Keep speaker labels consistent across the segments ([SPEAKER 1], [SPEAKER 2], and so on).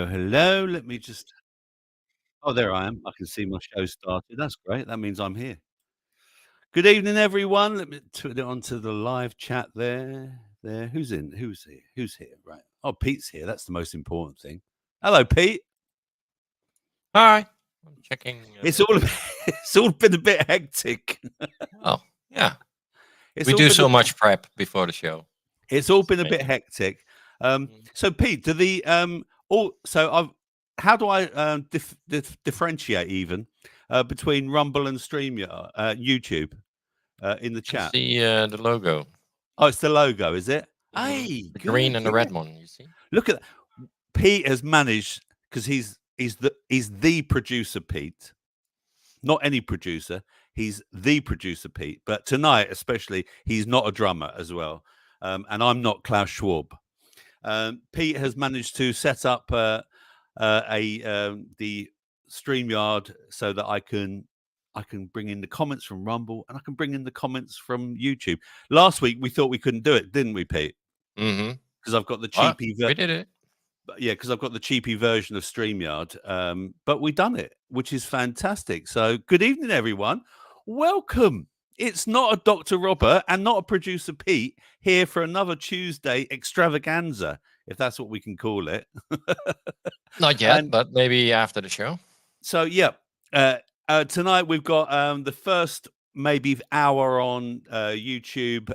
[SPEAKER 1] Hello. Let me just. Oh, there I am. I can see my show started. That's great. That means I'm here. Good evening, everyone. Let me put it onto the live chat there. There. Who's in? Who's here? Who's here? Right. Oh, Pete's here. That's the most important thing. Hello, Pete.
[SPEAKER 2] Hi. I'm checking.
[SPEAKER 1] It's all it's all been a bit hectic.
[SPEAKER 2] Oh, yeah.
[SPEAKER 1] It's
[SPEAKER 2] We
[SPEAKER 1] all
[SPEAKER 2] do
[SPEAKER 1] been
[SPEAKER 2] so
[SPEAKER 1] a,
[SPEAKER 2] much prep before the show.
[SPEAKER 1] It's all
[SPEAKER 2] It's
[SPEAKER 1] been a bit
[SPEAKER 2] amazing.
[SPEAKER 1] hectic.
[SPEAKER 2] Mm.
[SPEAKER 1] So Pete, do the all so I've how do I differentiate even between Rumble and StreamYard, YouTube in the
[SPEAKER 2] You can
[SPEAKER 1] chat?
[SPEAKER 2] see the logo.
[SPEAKER 1] Oh, it's the logo, is it?
[SPEAKER 2] Mhm.
[SPEAKER 1] Hey,
[SPEAKER 2] The green
[SPEAKER 1] good.
[SPEAKER 2] and the
[SPEAKER 1] Yeah.
[SPEAKER 2] red one, you see?
[SPEAKER 1] Look at Pete has managed because he's the producer, Pete. Not any producer. He's the producer, Pete. But tonight, especially, he's not a drummer as well. And I'm not Klaus Schwab. Pete has managed to set up the StreamYard so that I can bring in the comments from Rumble and I can bring in the comments from YouTube. Last week we thought we couldn't do it, didn't we, Pete?
[SPEAKER 2] Mm-hmm.
[SPEAKER 1] Because I've got the
[SPEAKER 2] Well,
[SPEAKER 1] cheapy
[SPEAKER 2] we did it.
[SPEAKER 1] because I've got the cheapy version of StreamYard. But we done it, which is fantastic. So good evening, everyone. Welcome. It's not a Dr. Robert and not a producer Pete here for another Tuesday extravaganza, if that's what we can call it.
[SPEAKER 2] Not yet,
[SPEAKER 1] And
[SPEAKER 2] but maybe after the show.
[SPEAKER 1] so, tonight we've got the first maybe hour on YouTube,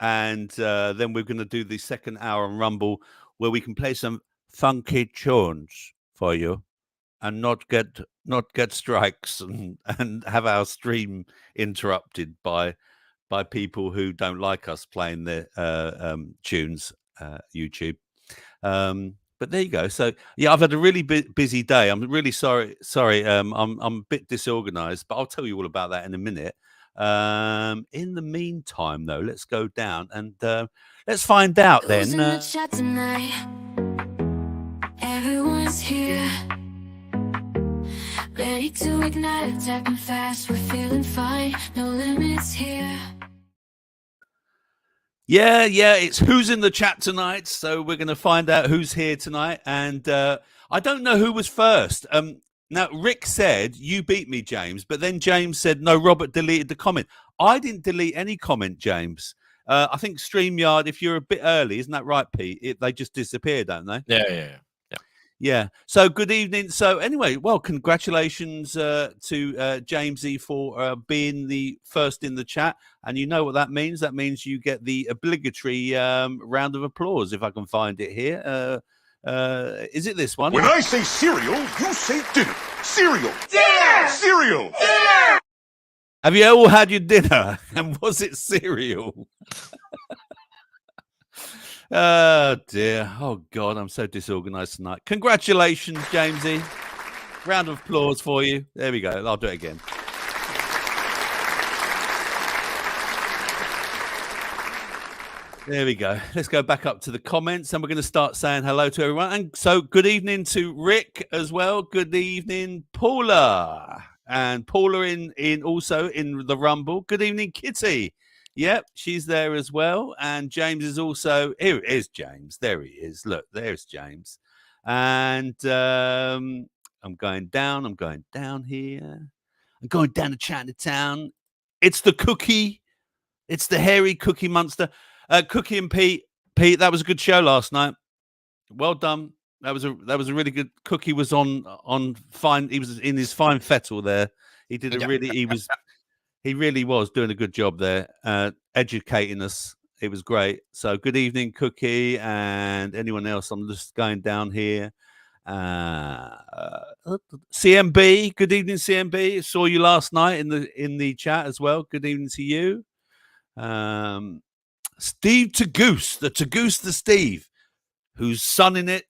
[SPEAKER 1] and then we're going to do the second hour on Rumble, where we can play some funky tunes for you and not get strikes and have our stream interrupted by people who don't like us playing their tunes, YouTube. But there you go. So yeah, I've had a really busy day. I'm really sorry. I'm a bit disorganized, but I'll tell you all about that in a minute. In the meantime, though, let's go down and let's find out
[SPEAKER 3] Who's
[SPEAKER 1] then.
[SPEAKER 3] in the chat tonight? Everyone's here, ready to ignite, attacking fast. We're feeling fine, no limits here.
[SPEAKER 1] Yeah, it's who's in the chat tonight. So we're going to find out who's here tonight. And I don't know who was first. Now, Rick said, you beat me, James. But then James said, no, Robert deleted the comment. I didn't delete any comment, James. I think StreamYard, if you're a bit early, isn't that right, Pete? They just disappear, don't they?
[SPEAKER 2] Yeah.
[SPEAKER 1] So good evening. So anyway, well, congratulations to Jamesy for being the first in the chat. And you know what that means? That means you get the obligatory round of applause, if I can find it here. Is it this one?
[SPEAKER 4] When I say cereal, you say dinner. Cereal. Dinner. Cereal. Dinner.
[SPEAKER 1] Have you all had your dinner? And was it cereal? Oh dear. Oh God, I'm so disorganized tonight. Congratulations, Jamesy. Round of applause for you. There we go. I'll do it again. There we go. Let's go back up to the comments and we're going to start saying hello to everyone. And so good evening to Rick as well. Good evening, Paula. And Paula in also in the Rumble. Good evening, Kitty. Yep, she's there as well. And James is also, here is James. There he is. Look, there's James. And I'm going down here. I'm going down to Chinatown. It's the cookie. It's the hairy cookie monster. Cookie and Pete, that was a good show last night. Well done. That was a really good. Cookie was on fine. He was in his fine fettle there. He did he really was doing a good job there, educating us. It was great. So good evening, Cookie, and anyone else. I'm just going down here. CMB, good evening, CMB. Saw you last night in the chat as well. Good evening to you. Steve Tagoose, the Tagoose the Steve, who's sunning it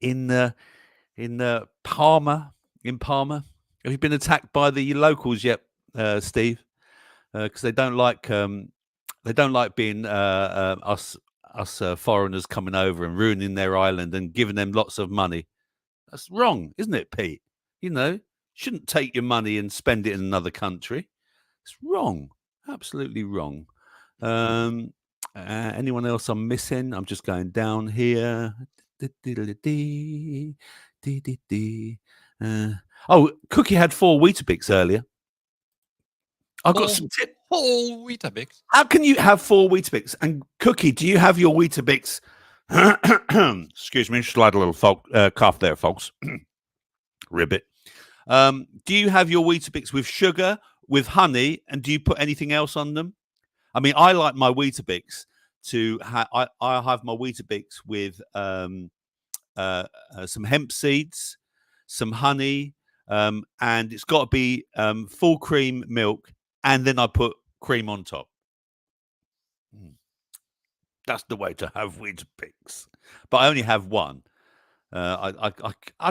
[SPEAKER 1] in Palmer. Have you been attacked by the locals yet, Steve? Because they don't like being us foreigners coming over and ruining their island and giving them lots of money. That's wrong, isn't it, Pete? You know, shouldn't take your money and spend it in another country. It's wrong, absolutely wrong. Anyone else I'm missing? I'm just going down here. Oh, Cookie had 4 Weetabix earlier. I've got some tips.
[SPEAKER 2] Whole Weetabix.
[SPEAKER 1] How can you have 4 Weetabix? And Cookie, do you have your Weetabix? Excuse me, slide a little cough there, folks. Ribbit. Do you have your Weetabix with sugar, with honey, and do you put anything else on them? I mean, I like my Weetabix to I have my Weetabix with some hemp seeds, some honey, and it's got to be full cream milk, and then I put cream on top. That's the way to have Weetabix. But I only have one. I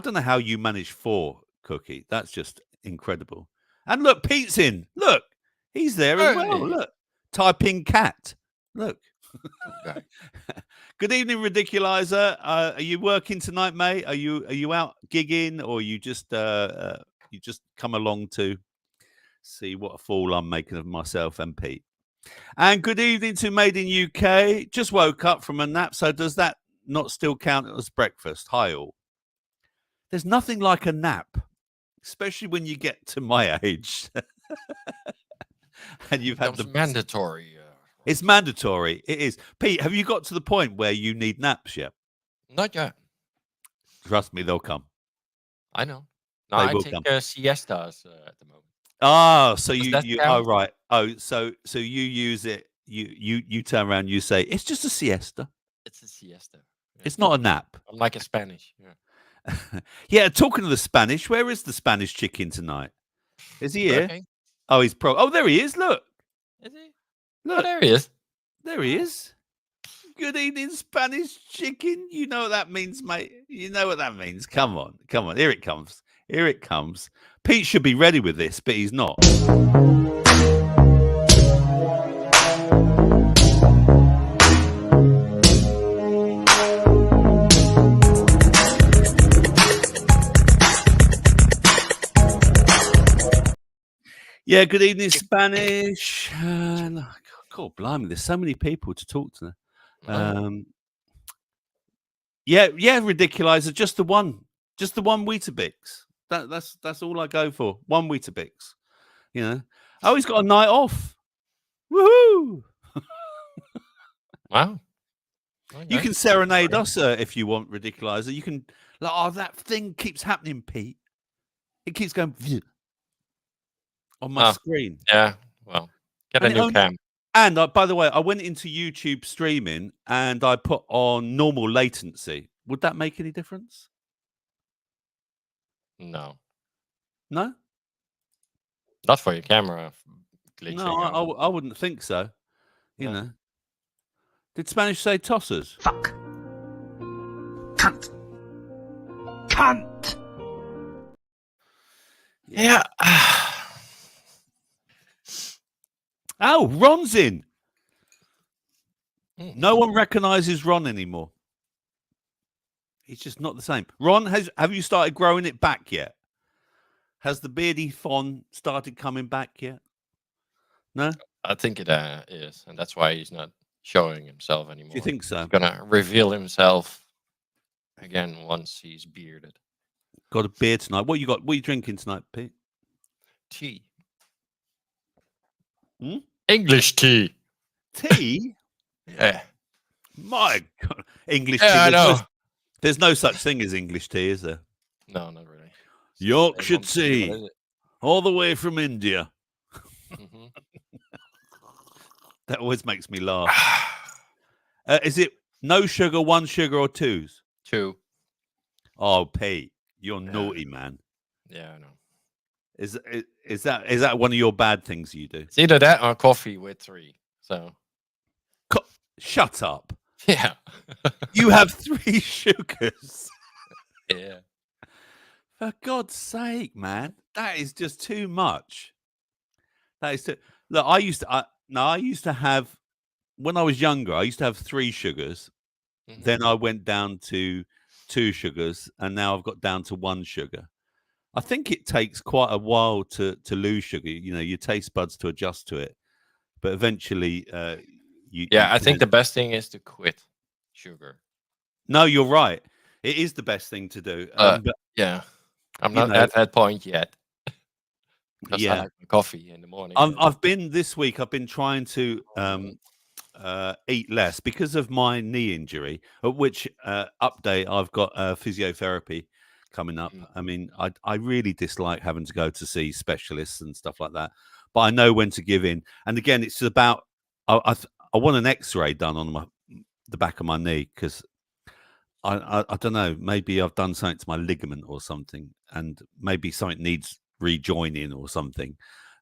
[SPEAKER 1] don't know how you manage 4, Cookie. That's just incredible. And look, Pete's in. Look, he's there as well.
[SPEAKER 2] Hey.
[SPEAKER 1] Look, type in cat. Look.
[SPEAKER 2] Okay.
[SPEAKER 1] Good evening, Ridiculizer. Are you working tonight, mate? Are you out gigging, or you just come along to see what a fool I'm making of myself and Pete? And good evening to Made in UK. Just woke up from a nap, so does that not still count as breakfast? Hi all. There's nothing like a nap, especially when you get to my age. And you've had
[SPEAKER 2] Becomes mandatory.
[SPEAKER 1] It's mandatory. It is. Pete, have you got to the point where you need naps yet?
[SPEAKER 2] Not yet.
[SPEAKER 1] Trust me, they'll come.
[SPEAKER 2] I know. No,
[SPEAKER 1] They
[SPEAKER 2] I
[SPEAKER 1] will
[SPEAKER 2] take
[SPEAKER 1] come.
[SPEAKER 2] siestas at the moment.
[SPEAKER 1] Oh, so
[SPEAKER 2] Does
[SPEAKER 1] you
[SPEAKER 2] that
[SPEAKER 1] oh
[SPEAKER 2] count?
[SPEAKER 1] right. Oh, so you use it. You turn around. You say it's just a siesta.
[SPEAKER 2] It's a siesta. Yeah.
[SPEAKER 1] It's not a nap.
[SPEAKER 2] I'm like a Spanish. Yeah.
[SPEAKER 1] Yeah. Talking of the Spanish, where is the Spanish chicken tonight? Is he here?
[SPEAKER 2] Working.
[SPEAKER 1] Oh, he's Oh, there he is. Look.
[SPEAKER 2] Is he?
[SPEAKER 1] Look.
[SPEAKER 2] Oh, there he is.
[SPEAKER 1] There he is. Good evening, Spanish chicken. You know what that means, mate. You know what that means. Come on. Come on. Here it comes. Here it comes. Pete should be ready with this, but he's not. Yeah, good evening, Spanish. God, blimey, there's so many people to talk to. Yeah, Ridiculizer, just the one Weetabix. That's all I go for. One Weetabix. You know. Oh, he's got a night off. Woohoo!
[SPEAKER 2] Wow.
[SPEAKER 1] You can serenade us if you want, Ridiculizer. You can like, oh, that thing keeps happening, Pete. It keeps going on my screen.
[SPEAKER 2] Yeah. Well, get a new cam.
[SPEAKER 1] And by the way, I went into YouTube streaming and I put on normal latency. Would that make any difference?
[SPEAKER 2] No.
[SPEAKER 1] No?
[SPEAKER 2] Not for your camera glitching.
[SPEAKER 1] No, I wouldn't think so. You know. Did Spanish say tossers?
[SPEAKER 4] Fuck. Cunt. Cunt.
[SPEAKER 2] Yeah.
[SPEAKER 1] Oh, Ron's in.
[SPEAKER 2] Mm.
[SPEAKER 1] No one recognizes Ron anymore. He's just not the same. Ron, have you started growing it back yet? Has the beardy fawn started coming back yet? No?
[SPEAKER 2] I think it is, and that's why he's not showing himself anymore.
[SPEAKER 1] Do you think so?
[SPEAKER 2] He's gonna reveal himself again once he's bearded.
[SPEAKER 1] Got a beer tonight. What you got? What are you drinking tonight, Pete?
[SPEAKER 2] Tea.
[SPEAKER 1] Hmm?
[SPEAKER 2] English tea.
[SPEAKER 1] Tea?
[SPEAKER 2] Yeah.
[SPEAKER 1] My God. English
[SPEAKER 2] Yeah,
[SPEAKER 1] tea.
[SPEAKER 2] I know.
[SPEAKER 1] There's no such thing as English tea, is there?
[SPEAKER 2] No, not really.
[SPEAKER 1] Yorkshire
[SPEAKER 2] What is
[SPEAKER 1] tea.
[SPEAKER 2] it?
[SPEAKER 1] All the way from India.
[SPEAKER 2] Mhm.
[SPEAKER 1] That always makes me laugh. Is it no sugar, 1 sugar, or 2s?
[SPEAKER 2] 2.
[SPEAKER 1] Oh, Pete, you're naughty, man.
[SPEAKER 2] Yeah, I know.
[SPEAKER 1] Is that one of your bad things you do?
[SPEAKER 2] It's either that or coffee with 3. So
[SPEAKER 1] Shut up.
[SPEAKER 2] yeah.
[SPEAKER 1] You have 3 sugars.
[SPEAKER 2] Yeah.
[SPEAKER 1] For God's sake, man. That is just too much. That is too... Look, I used to have, when I was younger, I used to have 3 sugars.
[SPEAKER 2] Mhm.
[SPEAKER 1] Then I went down to 2 sugars, and now I've got down to 1 sugar. I think it takes quite a while to lose sugar. You know, your taste buds to adjust to it, but eventually you
[SPEAKER 2] I think
[SPEAKER 1] can.
[SPEAKER 2] the best thing is to quit sugar.
[SPEAKER 1] No, you're right. It is the best thing to do.
[SPEAKER 2] But
[SPEAKER 1] But
[SPEAKER 2] yeah, I'm
[SPEAKER 1] you
[SPEAKER 2] not
[SPEAKER 1] know,
[SPEAKER 2] at that point yet because I
[SPEAKER 1] yeah,
[SPEAKER 2] like my coffee in the morning. And
[SPEAKER 1] I've been this week. I've been trying to
[SPEAKER 2] uh,
[SPEAKER 1] eat less because of my knee injury. At which update, I've got physiotherapy coming up.
[SPEAKER 2] mm,
[SPEAKER 1] I mean, I really dislike having to go to see specialists and stuff like that, but I know when to give in. And again, it's about I want an X-ray done on the back of my knee because I don't know. Maybe I've done something to my ligament or something, and maybe something needs rejoining or something.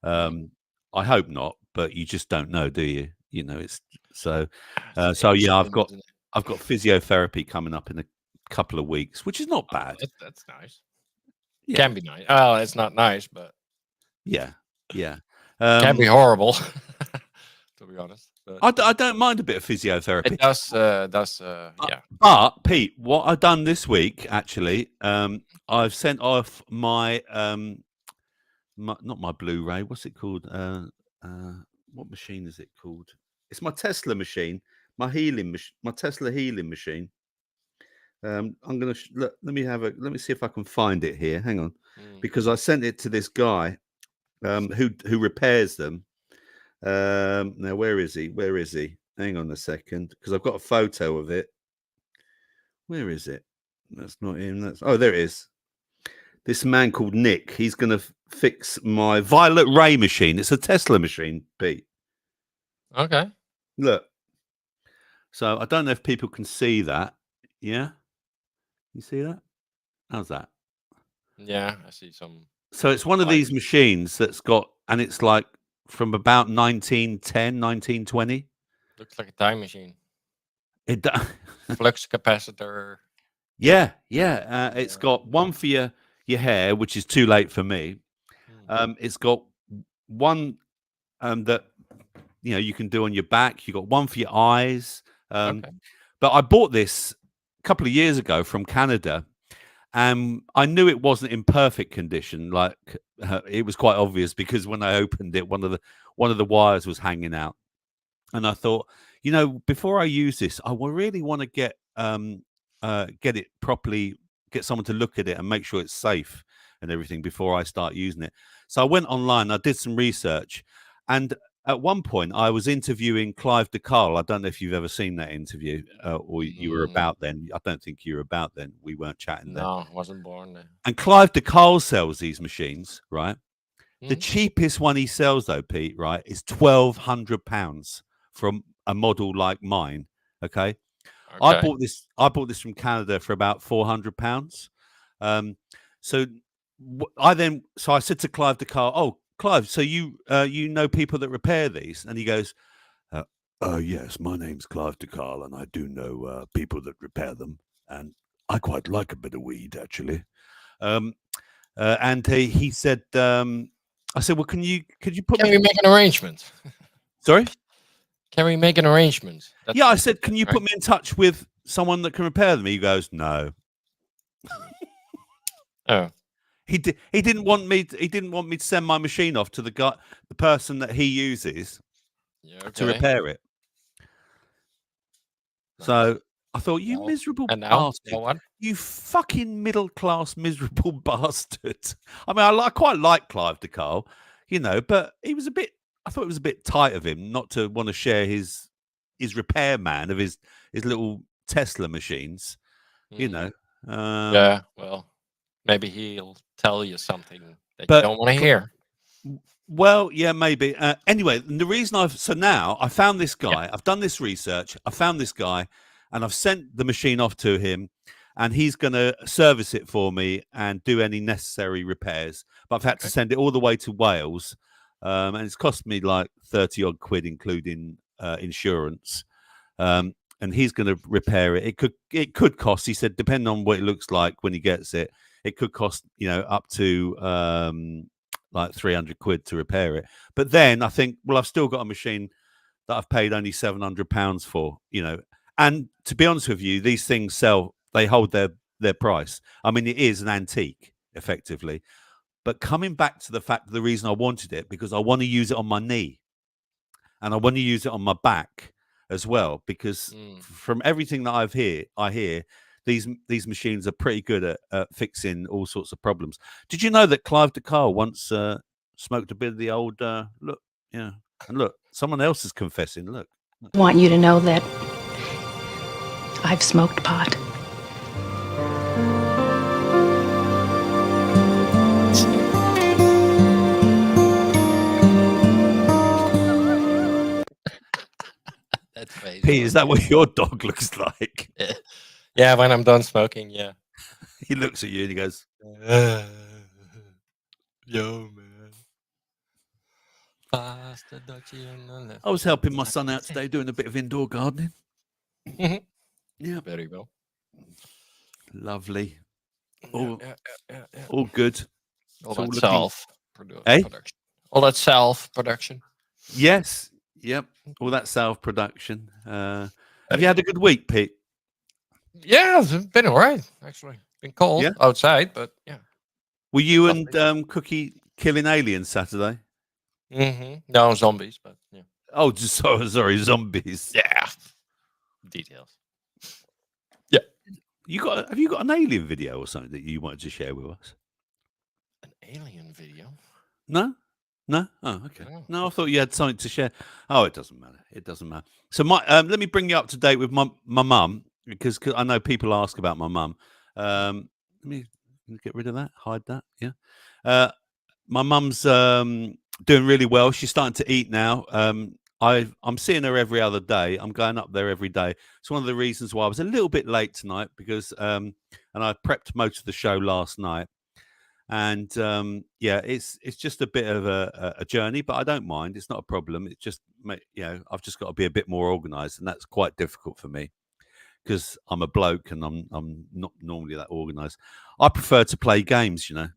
[SPEAKER 2] mm,
[SPEAKER 1] Um, I hope not, but you just don't know, do you? You know, it's so.
[SPEAKER 2] it's
[SPEAKER 1] So yeah,
[SPEAKER 2] interesting, isn't it?
[SPEAKER 1] I've got physiotherapy coming up in a couple of weeks, which is not
[SPEAKER 2] Oh,
[SPEAKER 1] bad.
[SPEAKER 2] that's nice.
[SPEAKER 1] Yeah,
[SPEAKER 2] Can be nice. Oh, it's not nice, but
[SPEAKER 1] yeah, yeah.
[SPEAKER 2] can be horrible. To be honest, but
[SPEAKER 1] I don't mind a bit of physiotherapy.
[SPEAKER 2] it does. Yeah.
[SPEAKER 1] But Pete, what I've done this week actually, I've sent off my not my Blu-ray. What's it called? What machine is it called? It's my Tesla machine, my Tesla healing machine. I'm gonna look. Let me see if I can find it here. Hang on,
[SPEAKER 2] Mm.
[SPEAKER 1] because I sent it to this guy who repairs them. Now where is he? Where is he? Hang on a second, because I've got a photo of it. Where is it? That's not him. There it is. This man called Nick. He's going to fix my violet ray machine. It's a Tesla machine, Pete.
[SPEAKER 2] Okay.
[SPEAKER 1] Look. So I don't know if people can see that. Yeah, you see that? How's that?
[SPEAKER 2] Yeah, I see some.
[SPEAKER 1] So it's one of
[SPEAKER 2] Like,
[SPEAKER 1] these machines that's got, and it's like from about 1910, 1920.
[SPEAKER 2] looks like a time machine.
[SPEAKER 1] It do-
[SPEAKER 2] Flux capacitor.
[SPEAKER 1] yeah, yeah. It's
[SPEAKER 2] Uh,
[SPEAKER 1] got one for your hair, which is too late for me. It's got one that you can do on your back. You got one for your eyes.
[SPEAKER 2] Okay.
[SPEAKER 1] But I bought this a couple of years ago from Canada, and I knew it wasn't in perfect condition. Like it was quite obvious because when I opened it, one of the wires was hanging out, and I thought, before I use this, I will really want to get it properly, get someone to look at it and make sure it's safe and everything before I start using it. So I went online, I did some research, and at one point I was interviewing Clive de Carle. I don't know if you've ever seen that interview, or you were about then. I don't think you were about then. We weren't chatting then.
[SPEAKER 2] No, wasn't born then.
[SPEAKER 1] And Clive de Carle sells these machines, right? The
[SPEAKER 2] Mhm.
[SPEAKER 1] cheapest one he sells, though, Pete, right, is £1,200 from a model like mine. Okay. I
[SPEAKER 2] Okay.
[SPEAKER 1] bought this from Canada for about £400. So I said to Clive de Carle, "Oh, Clive, so you know people that repair these?" And he goes, "Yes, my name's Clive de Carle, and I do know people that repair them, and I quite like a bit of weed, actually." And he said, "I said, well, could you put
[SPEAKER 2] Can
[SPEAKER 1] me?"
[SPEAKER 2] we make an arrangement?
[SPEAKER 1] Sorry.
[SPEAKER 2] Can we make an arrangement? That's
[SPEAKER 1] Yeah, I
[SPEAKER 2] the
[SPEAKER 1] said,
[SPEAKER 2] thing,
[SPEAKER 1] "Can you
[SPEAKER 2] right?
[SPEAKER 1] put me in touch with someone that can repair them?" He goes, "No."
[SPEAKER 2] Oh,
[SPEAKER 1] He didn't want me. He didn't want me to send my machine off to the person that he uses
[SPEAKER 2] yeah.
[SPEAKER 1] to
[SPEAKER 2] Okay.
[SPEAKER 1] repair it.
[SPEAKER 2] Nice.
[SPEAKER 1] So I thought, you
[SPEAKER 2] Well,
[SPEAKER 1] miserable
[SPEAKER 2] and now
[SPEAKER 1] bastard,
[SPEAKER 2] what?
[SPEAKER 1] you fucking middle class miserable bastard. I mean, I quite like Clive de Carle, but he was a bit. I thought it was a bit tight of him not to want to share his repairman of his little Tesla machines. You
[SPEAKER 2] Mm.
[SPEAKER 1] know,
[SPEAKER 2] Yeah. Well, maybe he'll tell you something that you
[SPEAKER 1] but
[SPEAKER 2] don't want to hear.
[SPEAKER 1] Well, yeah, maybe. Anyway, the reason now I found this
[SPEAKER 2] Yeah.
[SPEAKER 1] guy. I've done this research. I found this guy, and I've sent the machine off to him, and he's going to service it for me and do any necessary repairs. But I've had to
[SPEAKER 2] Okay.
[SPEAKER 1] send it all the way to Wales, and it's cost me like 30 odd quid, including insurance. And he's going to repair it. It could cost. He said, depending on what it looks like when he gets it, it could cost up to like 300 quid to repair it. But then I think, well, I've still got a machine that I've paid only £700 for, and to be honest with you, these things they hold their price. I mean, it is an antique effectively, but coming back to the fact that the reason I wanted it, because I want to use it on my knee and I want to use it on my back. as well, because from everything that I hear these machines are pretty good at fixing all sorts of problems. Did you know that Clive de Carle once smoked a bit of the old look? Yeah, and look, someone else is confessing. Look.
[SPEAKER 5] I want you to know that I've smoked pot.
[SPEAKER 2] That's crazy.
[SPEAKER 1] Pete, is that what your dog looks like?
[SPEAKER 2] Yeah, when I'm done smoking, yeah.
[SPEAKER 1] He looks at you and he goes,
[SPEAKER 2] Yo, man. Faster, dodgy, and on the
[SPEAKER 1] I was helping my son out today doing a bit of indoor gardening. Yeah.
[SPEAKER 2] Very well.
[SPEAKER 1] Lovely.
[SPEAKER 2] Yeah.
[SPEAKER 1] All good.
[SPEAKER 2] All
[SPEAKER 1] It's all
[SPEAKER 2] that
[SPEAKER 1] looking-
[SPEAKER 2] self-production. All that self-production.
[SPEAKER 1] Yes. Yep. All that self-production. Have you had a good week, Pete?
[SPEAKER 2] Yeah, it's been all right, actually. Been cold
[SPEAKER 1] Yeah?
[SPEAKER 2] outside, but yeah.
[SPEAKER 1] Were you
[SPEAKER 2] Lovely.
[SPEAKER 1] and Cookie killing aliens Saturday?
[SPEAKER 2] No, zombies, but yeah.
[SPEAKER 1] Oh, just sorry, zombies.
[SPEAKER 2] Yeah. Details.
[SPEAKER 1] Have you got an alien video or something that you wanted to share with us?
[SPEAKER 2] An alien video?
[SPEAKER 1] No? No? Oh, okay.
[SPEAKER 2] No.
[SPEAKER 1] No, I thought you had something to share. Oh, it doesn't matter. It doesn't matter. So let me bring you up to date with my mum, because I know people ask about my mum. Let me get rid of that, hide that. Yeah. My mum's doing really well. She's starting to eat now. I'm seeing her every other day. I'm going up there every day. It's one of the reasons why I was a little bit late tonight, because and I prepped most of the show last night. And yeah, it's just a bit of a journey, but I don't mind. It's not a problem. It's just, I've just got to be a bit more organized, and that's quite difficult for me because I'm a bloke and I'm not normally that organized. I prefer to play games, you know.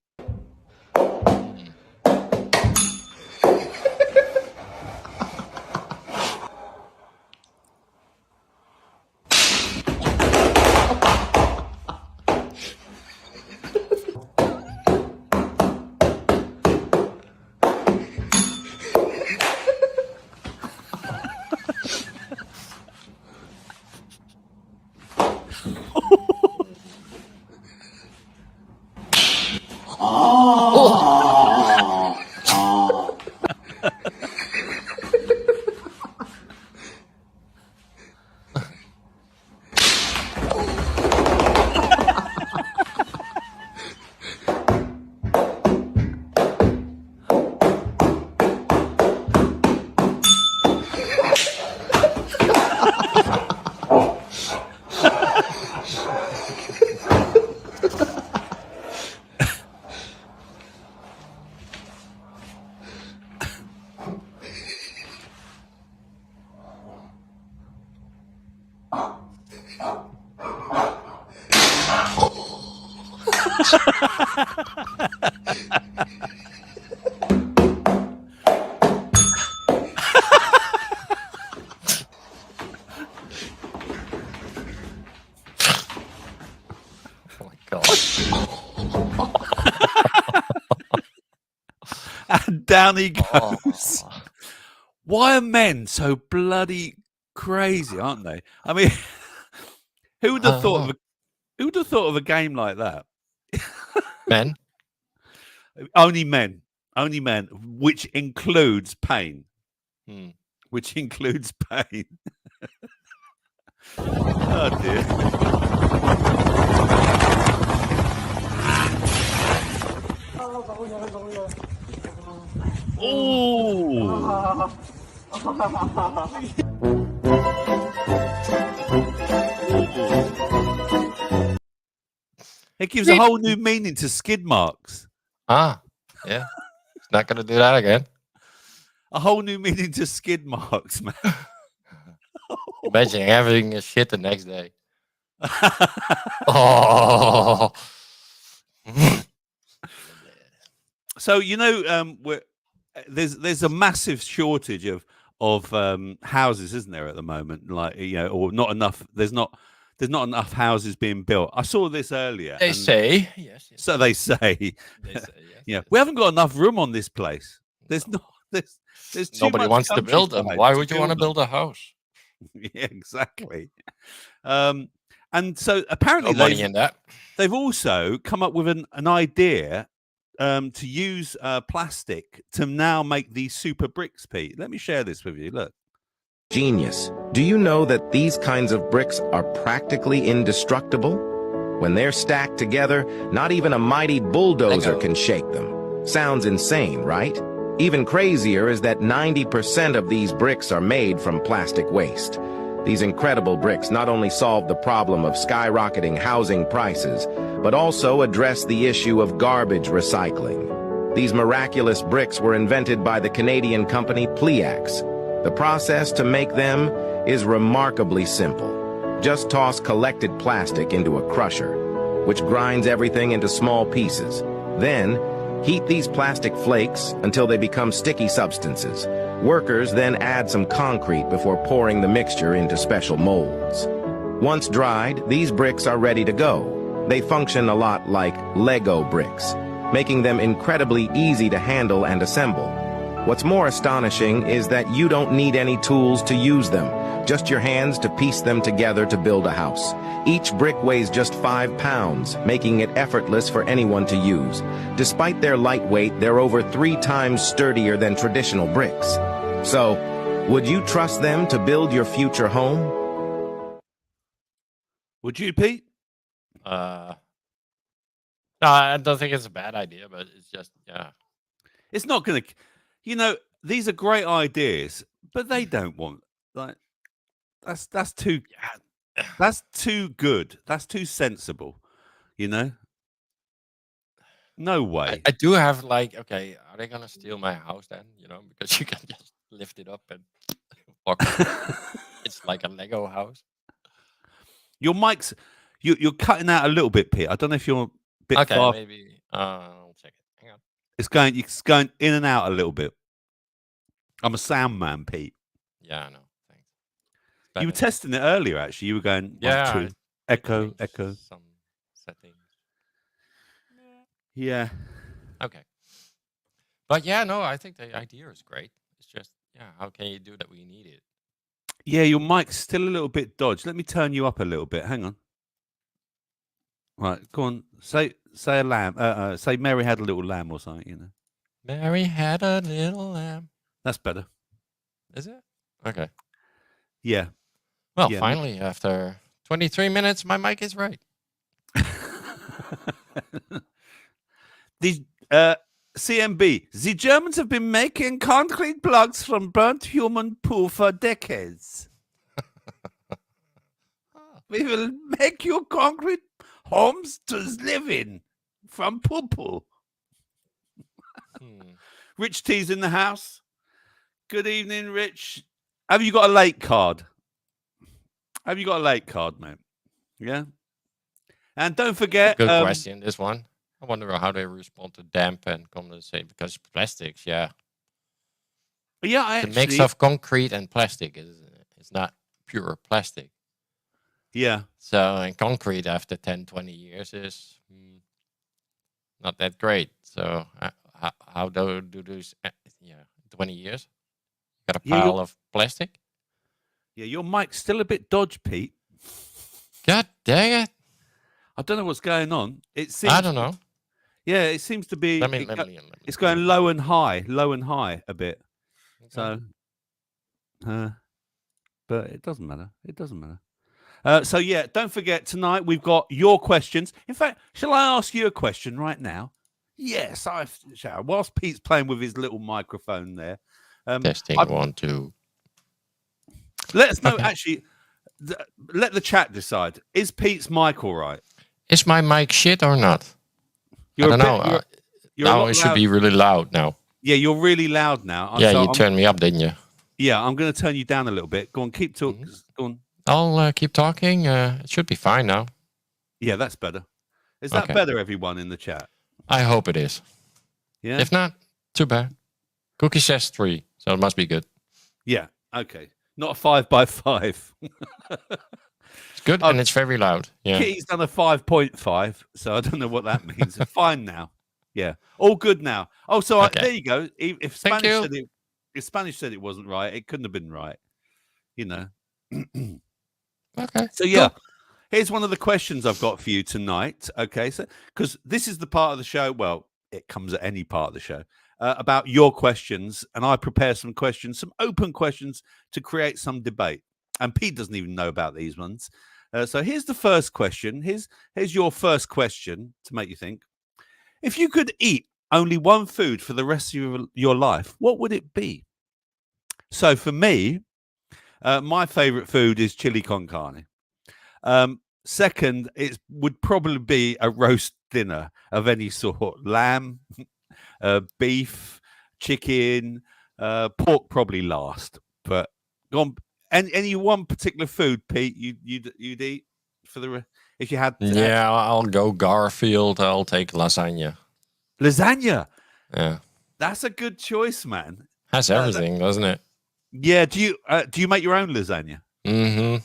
[SPEAKER 2] Oh my god.
[SPEAKER 1] And down he goes. Why are men so bloody crazy, aren't they? I mean, who would have thought of a game like that?
[SPEAKER 2] Men?
[SPEAKER 1] Only men, which includes pain.
[SPEAKER 2] Hmm.
[SPEAKER 1] Which includes pain. Oh dear. Oh. It gives a whole new meaning to skid marks.
[SPEAKER 2] Ah, yeah. It's not going to do that again.
[SPEAKER 1] A whole new meaning to skid marks, man.
[SPEAKER 2] Imagine having a shit the next day. Oh.
[SPEAKER 1] So there's a massive shortage of houses, isn't there, at the moment? Like, or not enough. There's not enough houses being built. I saw this earlier.
[SPEAKER 2] They say, yes.
[SPEAKER 1] So they say.
[SPEAKER 2] They say, yes.
[SPEAKER 1] Yeah, we haven't got enough room on this place. There's too
[SPEAKER 2] Nobody
[SPEAKER 1] much
[SPEAKER 2] wants to build them.
[SPEAKER 1] countryside
[SPEAKER 2] Why
[SPEAKER 1] to
[SPEAKER 2] would you want to
[SPEAKER 1] them.
[SPEAKER 2] build a house?
[SPEAKER 1] Yeah, exactly. And so apparently
[SPEAKER 2] No money in that.
[SPEAKER 1] they've also come up with an idea to use plastic to now make these super bricks, Pete. Let me share this with you. Look.
[SPEAKER 6] Genius. Do you know that these kinds of bricks are practically indestructible? When they're stacked together, not even a mighty bulldozer
[SPEAKER 2] Lego.
[SPEAKER 6] can shake them. Sounds insane, right? Even crazier is that 90% of these bricks are made from plastic waste. These incredible bricks not only solve the problem of skyrocketing housing prices, but also address the issue of garbage recycling. These miraculous bricks were invented by the Canadian company Pliax. The process to make them is remarkably simple. Just toss collected plastic into a crusher, which grinds everything into small pieces. Then, heat these plastic flakes until they become sticky substances. Workers then add some concrete before pouring the mixture into special molds. Once dried, these bricks are ready to go. They function a lot like Lego bricks, making them incredibly easy to handle and assemble. What's more astonishing is that you don't need any tools to use them, just your hands to piece them together to build a house. Each brick weighs just 5 pounds, making it effortless for anyone to use. Despite their lightweight, they're over 3 times sturdier than traditional bricks. So, would you trust them to build your future home?
[SPEAKER 1] Would you, Pete?
[SPEAKER 2] No, I don't think it's a bad idea, but it's just, yeah.
[SPEAKER 1] It's not going to, these are great ideas, but they don't want, like, that's too good. That's too sensible, No way.
[SPEAKER 2] I do have okay, are they gonna steal my house then? Because you can just lift it up and walk. It's like a Lego house.
[SPEAKER 1] Your mic's, you're cutting out a little bit, Pete. I don't know if you're a bit
[SPEAKER 2] Okay,
[SPEAKER 1] far.
[SPEAKER 2] maybe I'll check it. Hang on.
[SPEAKER 1] It's going in and out a little bit. I'm a sound man, Pete.
[SPEAKER 2] Yeah, I know. Thanks.
[SPEAKER 1] You were
[SPEAKER 2] Better.
[SPEAKER 1] testing it earlier, actually. You were going, 1,
[SPEAKER 2] Yeah,
[SPEAKER 1] 2,
[SPEAKER 2] I
[SPEAKER 1] echo,
[SPEAKER 2] changed
[SPEAKER 1] echo.
[SPEAKER 2] some settings.
[SPEAKER 1] Yeah.
[SPEAKER 2] Okay. But yeah, no, I think the idea is great. It's just, how can you do that? We need it.
[SPEAKER 1] Yeah, your mic's still a little bit dodged. Let me turn you up a little bit. Hang on. Right, go on. Say a lamb. Say Mary had a little lamb or something,
[SPEAKER 2] Mary had a little lamb.
[SPEAKER 1] That's better.
[SPEAKER 2] Is it? Okay.
[SPEAKER 1] Yeah.
[SPEAKER 2] Well,
[SPEAKER 1] Yeah.
[SPEAKER 2] finally, after 23 minutes, my mic is right.
[SPEAKER 1] The CMB. The Germans have been making concrete blocks from burnt human poo for decades. We will make you concrete homes to live in from poo-poo. Rich T's in the house. Good evening, Rich. Have you got a late card? Have you got a late card, mate? Yeah. And don't forget.
[SPEAKER 2] Good question, this one. I wonder how they respond to damp and condensate because plastics, yeah.
[SPEAKER 1] Yeah,
[SPEAKER 2] The mix of concrete and plastic is not pure plastic.
[SPEAKER 1] Yeah.
[SPEAKER 2] So, and concrete after 10, 20 years is not that great. So, how do those, 20 years? Got a pile of plastic?
[SPEAKER 1] Yeah, your mic's still a bit dodged, Pete.
[SPEAKER 2] God dang it.
[SPEAKER 1] I don't know what's going on. It seems.
[SPEAKER 2] I don't know.
[SPEAKER 1] Yeah, it seems to be.
[SPEAKER 2] Let me
[SPEAKER 1] It's going low and high a bit.
[SPEAKER 2] Okay.
[SPEAKER 1] So, but it doesn't matter. It doesn't matter. So yeah, don't forget tonight we've got your questions. In fact, shall I ask you a question right now? Yes, I shall. Whilst Pete's playing with his little microphone there.
[SPEAKER 2] Testing 1, 2.
[SPEAKER 1] Let us know.
[SPEAKER 2] Okay.
[SPEAKER 1] Actually, let the chat decide. Is Pete's mic all right?
[SPEAKER 2] Is my mic shit or not? I don't know. Now it should be really loud now.
[SPEAKER 1] Yeah, you're really loud now.
[SPEAKER 2] Yeah, so you turned me up, didn't you?
[SPEAKER 1] Yeah, I'm going to turn you down a little bit. Go on, keep talking. Go on.
[SPEAKER 2] I'll keep talking. It should be fine now.
[SPEAKER 1] Yeah, that's better. Is that better, everyone in the chat?
[SPEAKER 2] I hope it is.
[SPEAKER 1] Yeah.
[SPEAKER 2] If not, too bad. Cookie says 3, so it must be good.
[SPEAKER 1] Yeah. Okay. Not a 5 by 5.
[SPEAKER 2] It's good and it's very loud. Yeah.
[SPEAKER 1] Kitty's done a 5.5, so I don't know what that means. Fine now. Yeah. All good now. Oh, so there you go. If Spanish said it wasn't right, it couldn't have been right.
[SPEAKER 2] Okay.
[SPEAKER 1] So yeah, here's one of the questions I've got for you tonight. Okay, so because this is the part of the show, well, it comes at any part of the show about your questions, and I prepare some questions, some open questions to create some debate. And Pete doesn't even know about these ones. So here's the first question. Here's your first question to make you think. If you could eat only one food for the rest of your life, what would it be? So for me, my favorite food is chili con carne. Second, it would probably be a roast dinner of any sort: lamb, beef, chicken, pork probably last. But go on, any one particular food, Pete, you'd eat for the if you had to
[SPEAKER 2] Yeah, I'll go Garfield. I'll take lasagna.
[SPEAKER 1] lasagna.
[SPEAKER 2] Yeah,
[SPEAKER 1] That's a good choice, man.
[SPEAKER 2] has everything, doesn't it?
[SPEAKER 1] Yeah. Do you make your own lasagna?
[SPEAKER 2] Mm-hmm.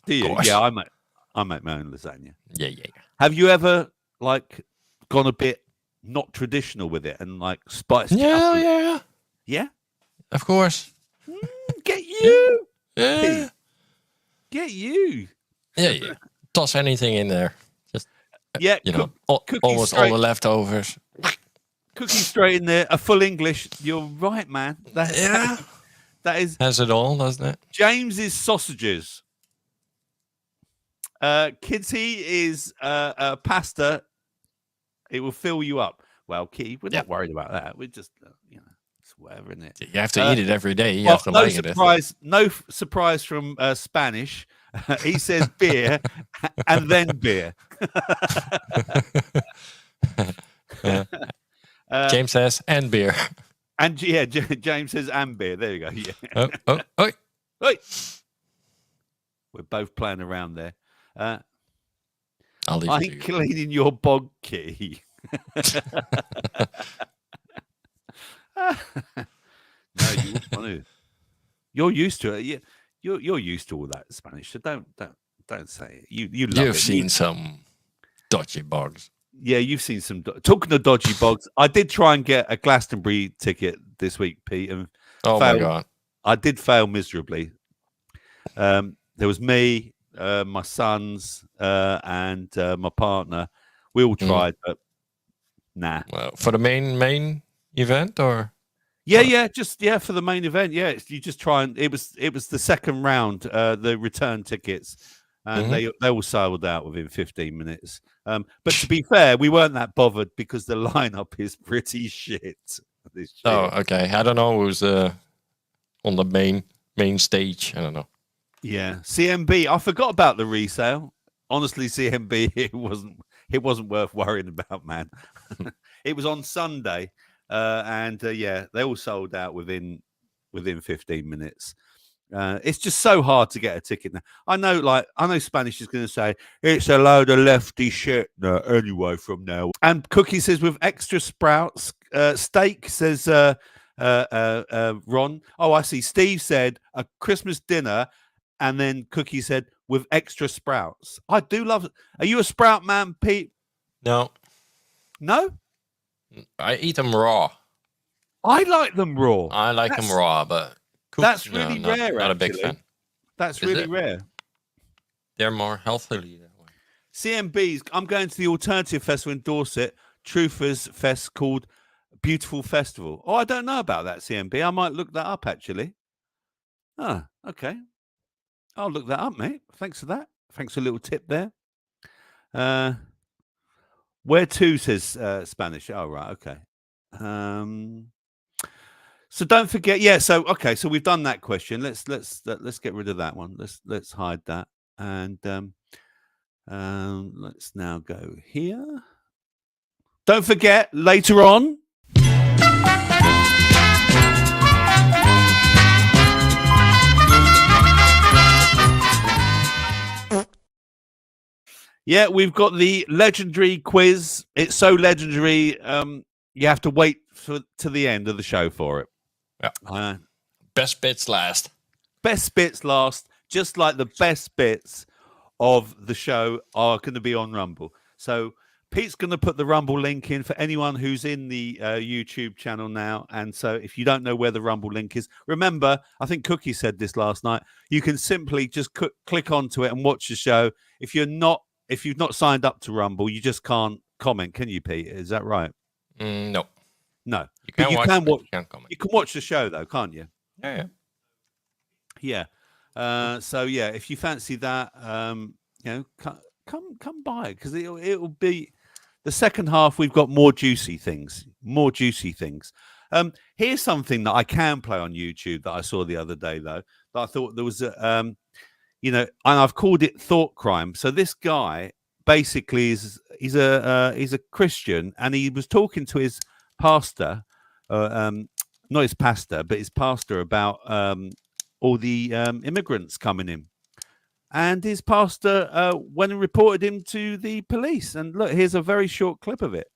[SPEAKER 1] Do you?
[SPEAKER 2] course.
[SPEAKER 1] Yeah, I make my own lasagna.
[SPEAKER 2] Yeah.
[SPEAKER 1] Have you ever like gone a bit not traditional with it and like spiced it up?
[SPEAKER 2] Yeah.
[SPEAKER 1] Yeah.
[SPEAKER 2] Of course.
[SPEAKER 1] Get you.
[SPEAKER 2] Yeah.
[SPEAKER 1] Get you.
[SPEAKER 2] Yeah. Toss anything in there. Just
[SPEAKER 1] Yeah. Cookies
[SPEAKER 2] almost all
[SPEAKER 1] straight,
[SPEAKER 2] the leftovers.
[SPEAKER 1] cookies straight in there. A full English. You're right, man.
[SPEAKER 2] Yeah.
[SPEAKER 1] That is
[SPEAKER 2] Has it all, doesn't it?
[SPEAKER 1] James's sausages. Kitty is pasta. It will fill you up. Well, Kitty, we're not worried about that. We're just, it's whatever, isn't it?
[SPEAKER 2] You have to eat it every day. You
[SPEAKER 1] Well,
[SPEAKER 2] have to like it.
[SPEAKER 1] No surprise from Spanish. He says beer and then beer.
[SPEAKER 2] James says, and beer.
[SPEAKER 1] And yeah, James says and beer. There you go. Yeah.
[SPEAKER 2] Oh.
[SPEAKER 1] Hey. We're both playing around there.
[SPEAKER 2] I'll leave
[SPEAKER 1] I'm
[SPEAKER 2] it to you.
[SPEAKER 1] cleaning your bog key. No, you want to. You're used to it. You're used to all that Spanish. So don't say it. You love
[SPEAKER 2] You've
[SPEAKER 1] it.
[SPEAKER 2] seen some dodgy bugs.
[SPEAKER 1] Yeah, you've seen some. Talking of dodgy bogs, I did try and get a Glastonbury ticket this week, Pete, and
[SPEAKER 2] Oh
[SPEAKER 1] failed.
[SPEAKER 2] my god!
[SPEAKER 1] I did fail miserably. There was me, my sons, and my partner. We all tried, but nah.
[SPEAKER 2] Well, for the main event, or
[SPEAKER 1] Just for the main event. Yeah, you just try and it was the second round, the return tickets, and they all sold out within 15 minutes. But to be fair, we weren't that bothered because the lineup is pretty shit. This year.
[SPEAKER 2] oh, okay. I don't know who's on the main stage. I don't know.
[SPEAKER 1] Yeah, CMB. I forgot about the resale. Honestly, CMB, it wasn't worth worrying about, man. It was on Sunday, and they all sold out within 15 minutes. It's just so hard to get a ticket now. I know Spanish is going to say it's a load of lefty shit anyway from now. And Cookie says with extra sprouts, steak says Ron. Oh, I see. Steve said a Christmas dinner. And then Cookie said, with extra sprouts. I do love it. Are you a sprout man, Pete?
[SPEAKER 2] No, I eat them raw.
[SPEAKER 1] I like them raw.
[SPEAKER 2] I like them raw, but cooked,
[SPEAKER 1] that's really rare.
[SPEAKER 2] Not a big
[SPEAKER 1] actually.
[SPEAKER 2] fan.
[SPEAKER 1] That's
[SPEAKER 2] Is
[SPEAKER 1] really
[SPEAKER 2] it?
[SPEAKER 1] rare.
[SPEAKER 2] They're more healthily that way.
[SPEAKER 1] CMBs, I'm going to the Alternative Festival in Dorset, Truthers Fest, called Beautiful Festival. Oh, I don't know about that, CMB. I might look that up, actually. Oh, okay. I'll look that up, mate. Thanks for that. Thanks for a little tip there. Where to says Spanish. Oh, right. Okay. So don't forget. Yeah. So okay. So we've done that question. Let's get rid of that one. Let's hide that. And let's now go here. Don't forget later on. Yeah, we've got the legendary quiz. It's so legendary, you have to wait to the end of the show for it.
[SPEAKER 2] Yeah. Best bits last.
[SPEAKER 1] Best bits last, just like the best bits of the show are going to be on Rumble. So Pete's going to put the Rumble link in for anyone who's in the YouTube channel now. And so if you don't know where the Rumble link is, remember, I think Cookie said this last night, you can simply just click onto it and watch the show. If you've not signed up to Rumble, you just can't comment, can you, Pete? Is that right?
[SPEAKER 2] No.
[SPEAKER 1] No.
[SPEAKER 2] You can watch, but you can't comment.
[SPEAKER 1] You can watch the show, though, can't you?
[SPEAKER 2] Yeah.
[SPEAKER 1] Yeah. So, yeah, if you fancy that, come by, because it'll be... The second half, we've got more juicy things. Here's something that I can play on YouTube that I saw the other day, though, that I thought there was, and I've called it thought crime. So this guy basically he's a Christian, and he was talking to his pastor, not his pastor, but his pastor about all the immigrants coming in. And his pastor went and reported him to the police. And look, here's a very short clip of it.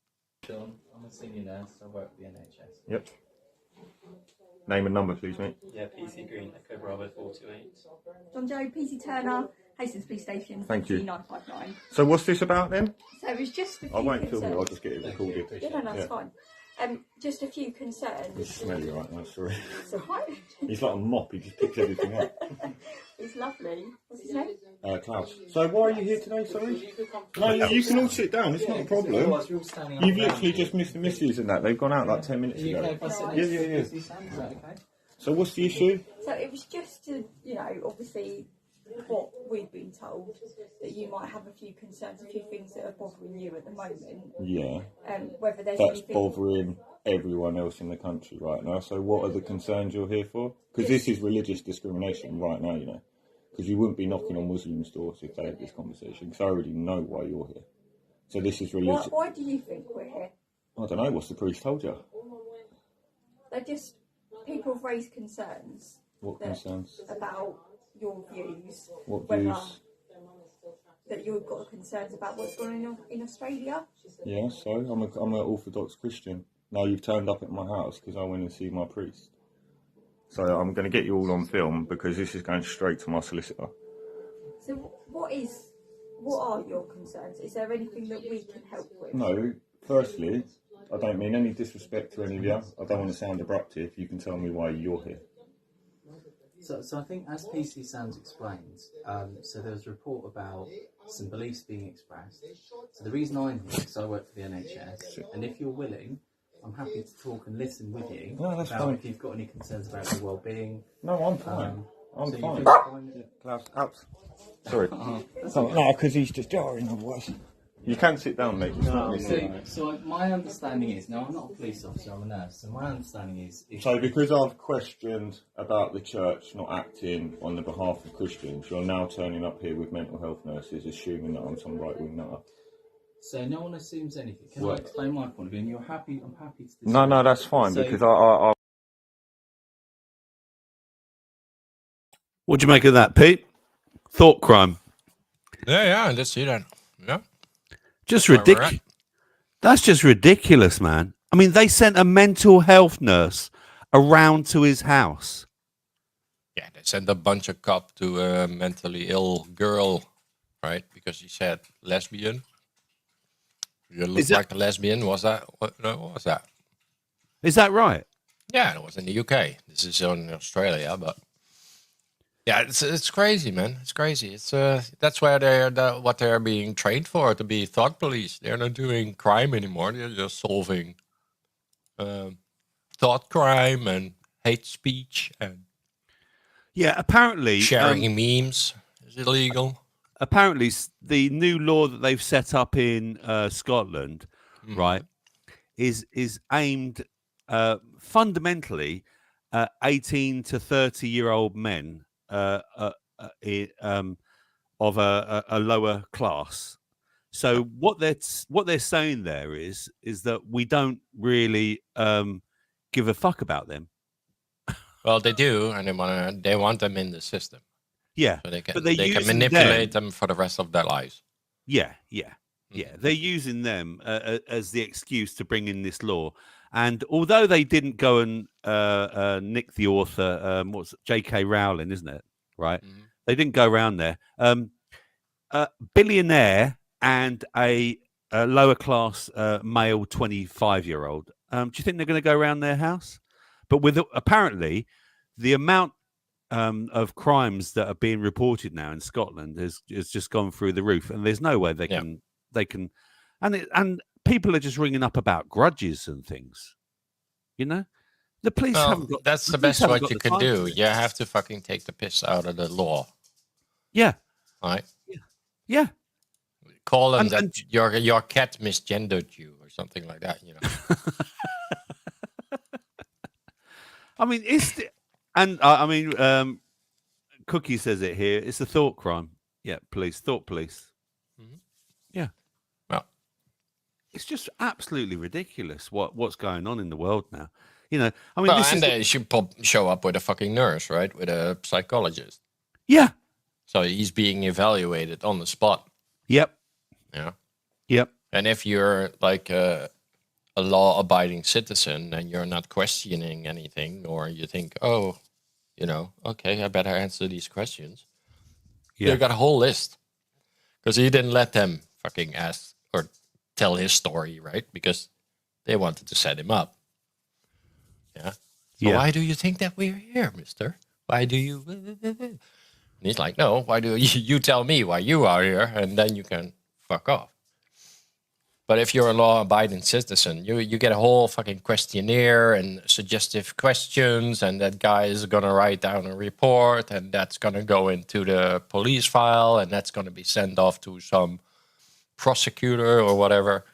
[SPEAKER 7] Sean, I'm a senior nurse. I work for the NHS.
[SPEAKER 8] Yep. Name and number, please, mate.
[SPEAKER 7] Yeah, PC Green, Echo Bravo 428.
[SPEAKER 9] John Joe, PC Turner, Hastings Police Station.
[SPEAKER 8] Thank you.
[SPEAKER 9] 959.
[SPEAKER 8] So what's this about then?
[SPEAKER 9] So it was just a few
[SPEAKER 8] I won't film
[SPEAKER 9] concerns.
[SPEAKER 8] it, I'll just get it recorded.
[SPEAKER 9] Yeah, no, that's fine. Just a few concerns.
[SPEAKER 8] It's smelly right now, sorry.
[SPEAKER 9] It's alright.
[SPEAKER 8] He's like a mop, he just picks everything up.
[SPEAKER 9] It's lovely. What's his name?
[SPEAKER 8] Klaus. So why are you here today, sorry? No, you can all sit down, it's not a problem. You've literally just missed the missus and that, they've gone out like 10 minutes ago. Yeah. So what's the issue?
[SPEAKER 9] So it was just to, obviously what we've been told, that you might have a few concerns, a few things that are bothering you at the moment.
[SPEAKER 8] Yeah.
[SPEAKER 9] Whether there's
[SPEAKER 8] That's
[SPEAKER 9] anything...
[SPEAKER 8] bothering everyone else in the country right now. So what are the concerns you're here for? Because this is religious discrimination right now, because you wouldn't be knocking on Muslims' doors if they had this conversation, because I already know why you're here. So this is religious.
[SPEAKER 9] Why do you think we're here?
[SPEAKER 8] I don't know, what's the priest told you?
[SPEAKER 9] They're just... People have raised concerns.
[SPEAKER 8] What concerns?
[SPEAKER 9] About your views.
[SPEAKER 8] What
[SPEAKER 9] whether
[SPEAKER 8] views?
[SPEAKER 9] That you've got concerns about what's going on in Australia.
[SPEAKER 8] Yeah, so I'm an Orthodox Christian. Now you've turned up at my house because I went and see my priest. So I'm going to get you all on film because this is going straight to my solicitor.
[SPEAKER 9] So what are your concerns? Is there anything that we can help with?
[SPEAKER 8] No, firstly, I don't mean any disrespect to any of you. I don't want to sound abrupt if you can tell me why you're here.
[SPEAKER 7] So I think, as PC Sands explains, so there was a report about some beliefs being expressed. So the reason I'm here is I work for the NHS, and if you're willing, I'm happy to talk and listen with you
[SPEAKER 8] that's
[SPEAKER 7] about
[SPEAKER 8] fine.
[SPEAKER 7] if you've got any concerns about your well-being.
[SPEAKER 8] No, I'm fine. I'm
[SPEAKER 7] so
[SPEAKER 8] fine.
[SPEAKER 7] you fine.
[SPEAKER 8] Klaus, out. Sorry. No, because he's just jarring otherwise. You can sit down, mate. It's not really
[SPEAKER 7] So my understanding is, now I'm not a police officer, I'm a nurse, so my understanding is...
[SPEAKER 8] So because I've questioned about the church not acting on the behalf of Christians, you're now turning up here with mental health nurses, assuming that I'm some right-wing nutter.
[SPEAKER 7] So no one assumes anything. Can I explain my point of view? And you're happy, I'm happy to...
[SPEAKER 8] No, that's fine, because I...
[SPEAKER 1] What do you make of that, Pete? Thought crime.
[SPEAKER 2] Yeah, I did see that. Yeah.
[SPEAKER 1] Just ridiculous. That's just ridiculous, man. I mean, they sent a mental health nurse around to his house.
[SPEAKER 2] Yeah, they sent a bunch of cops to a mentally ill girl, right? Because she said lesbian. You look like a lesbian. Was that? What was that?
[SPEAKER 1] Is that right?
[SPEAKER 2] Yeah, it was in the UK. This is in Australia, but yeah, it's crazy, man. It's crazy. It's that's where what they're being trained for, to be thought police. They're not doing crime anymore. They're just solving thought crime and hate speech and
[SPEAKER 1] apparently
[SPEAKER 2] sharing memes is illegal.
[SPEAKER 1] Apparently, the new law that they've set up in Scotland, right, is aimed fundamentally at 18 to 30-year-old men. Of a lower class. So what they're saying there is that we don't really give a fuck about them.
[SPEAKER 2] Well, they do, and they want them in the system.
[SPEAKER 1] Yeah,
[SPEAKER 2] so they can
[SPEAKER 1] them
[SPEAKER 2] manipulate them for the rest of their lives.
[SPEAKER 1] Yeah. They're using them as the excuse to bring in this law. And although they didn't go and nick the author, what's J.K. Rowling, isn't it? Right? Mm-hmm. They didn't go around there. A billionaire and a lower class male 25-year-old. Do you think they're going to go around their house? But with apparently the amount of crimes that are being reported now in Scotland has just gone through the roof, and there's no way they can and people are just ringing up about grudges and things. You know, the police haven't got.
[SPEAKER 2] That's the best what you can do. You have to fucking take the piss out of the law.
[SPEAKER 1] Yeah.
[SPEAKER 2] Right.
[SPEAKER 1] Yeah.
[SPEAKER 2] Call them that your cat misgendered you or something like that. You know.
[SPEAKER 1] I mean, Cookie says it here. It's a thought crime. Yeah, thought police.
[SPEAKER 2] Mm-hmm.
[SPEAKER 1] Yeah.
[SPEAKER 2] Well,
[SPEAKER 1] it's just absolutely ridiculous what's going on in the world now. You know, I mean,
[SPEAKER 2] and they should show up with a fucking nurse, right? With a psychologist.
[SPEAKER 1] Yeah.
[SPEAKER 2] So he's being evaluated on the spot.
[SPEAKER 1] Yep.
[SPEAKER 2] Yeah.
[SPEAKER 1] Yep.
[SPEAKER 2] And if you're like a law-abiding citizen and you're not questioning anything, or you think, oh, you know, okay, I better answer these questions. Yeah. You got a whole list. Because he didn't let them fucking ask or tell his story, right? Because they wanted to set him up. Yeah. So why do you think that we're here, mister? Why do you... And he's like, no, why do you tell me why you are here, and then you can fuck off. But if you're a law-abiding citizen, you get a whole fucking questionnaire and suggestive questions, and that guy is going to write down a report, and that's going to go into the police file, and that's going to be sent off to some prosecutor or whatever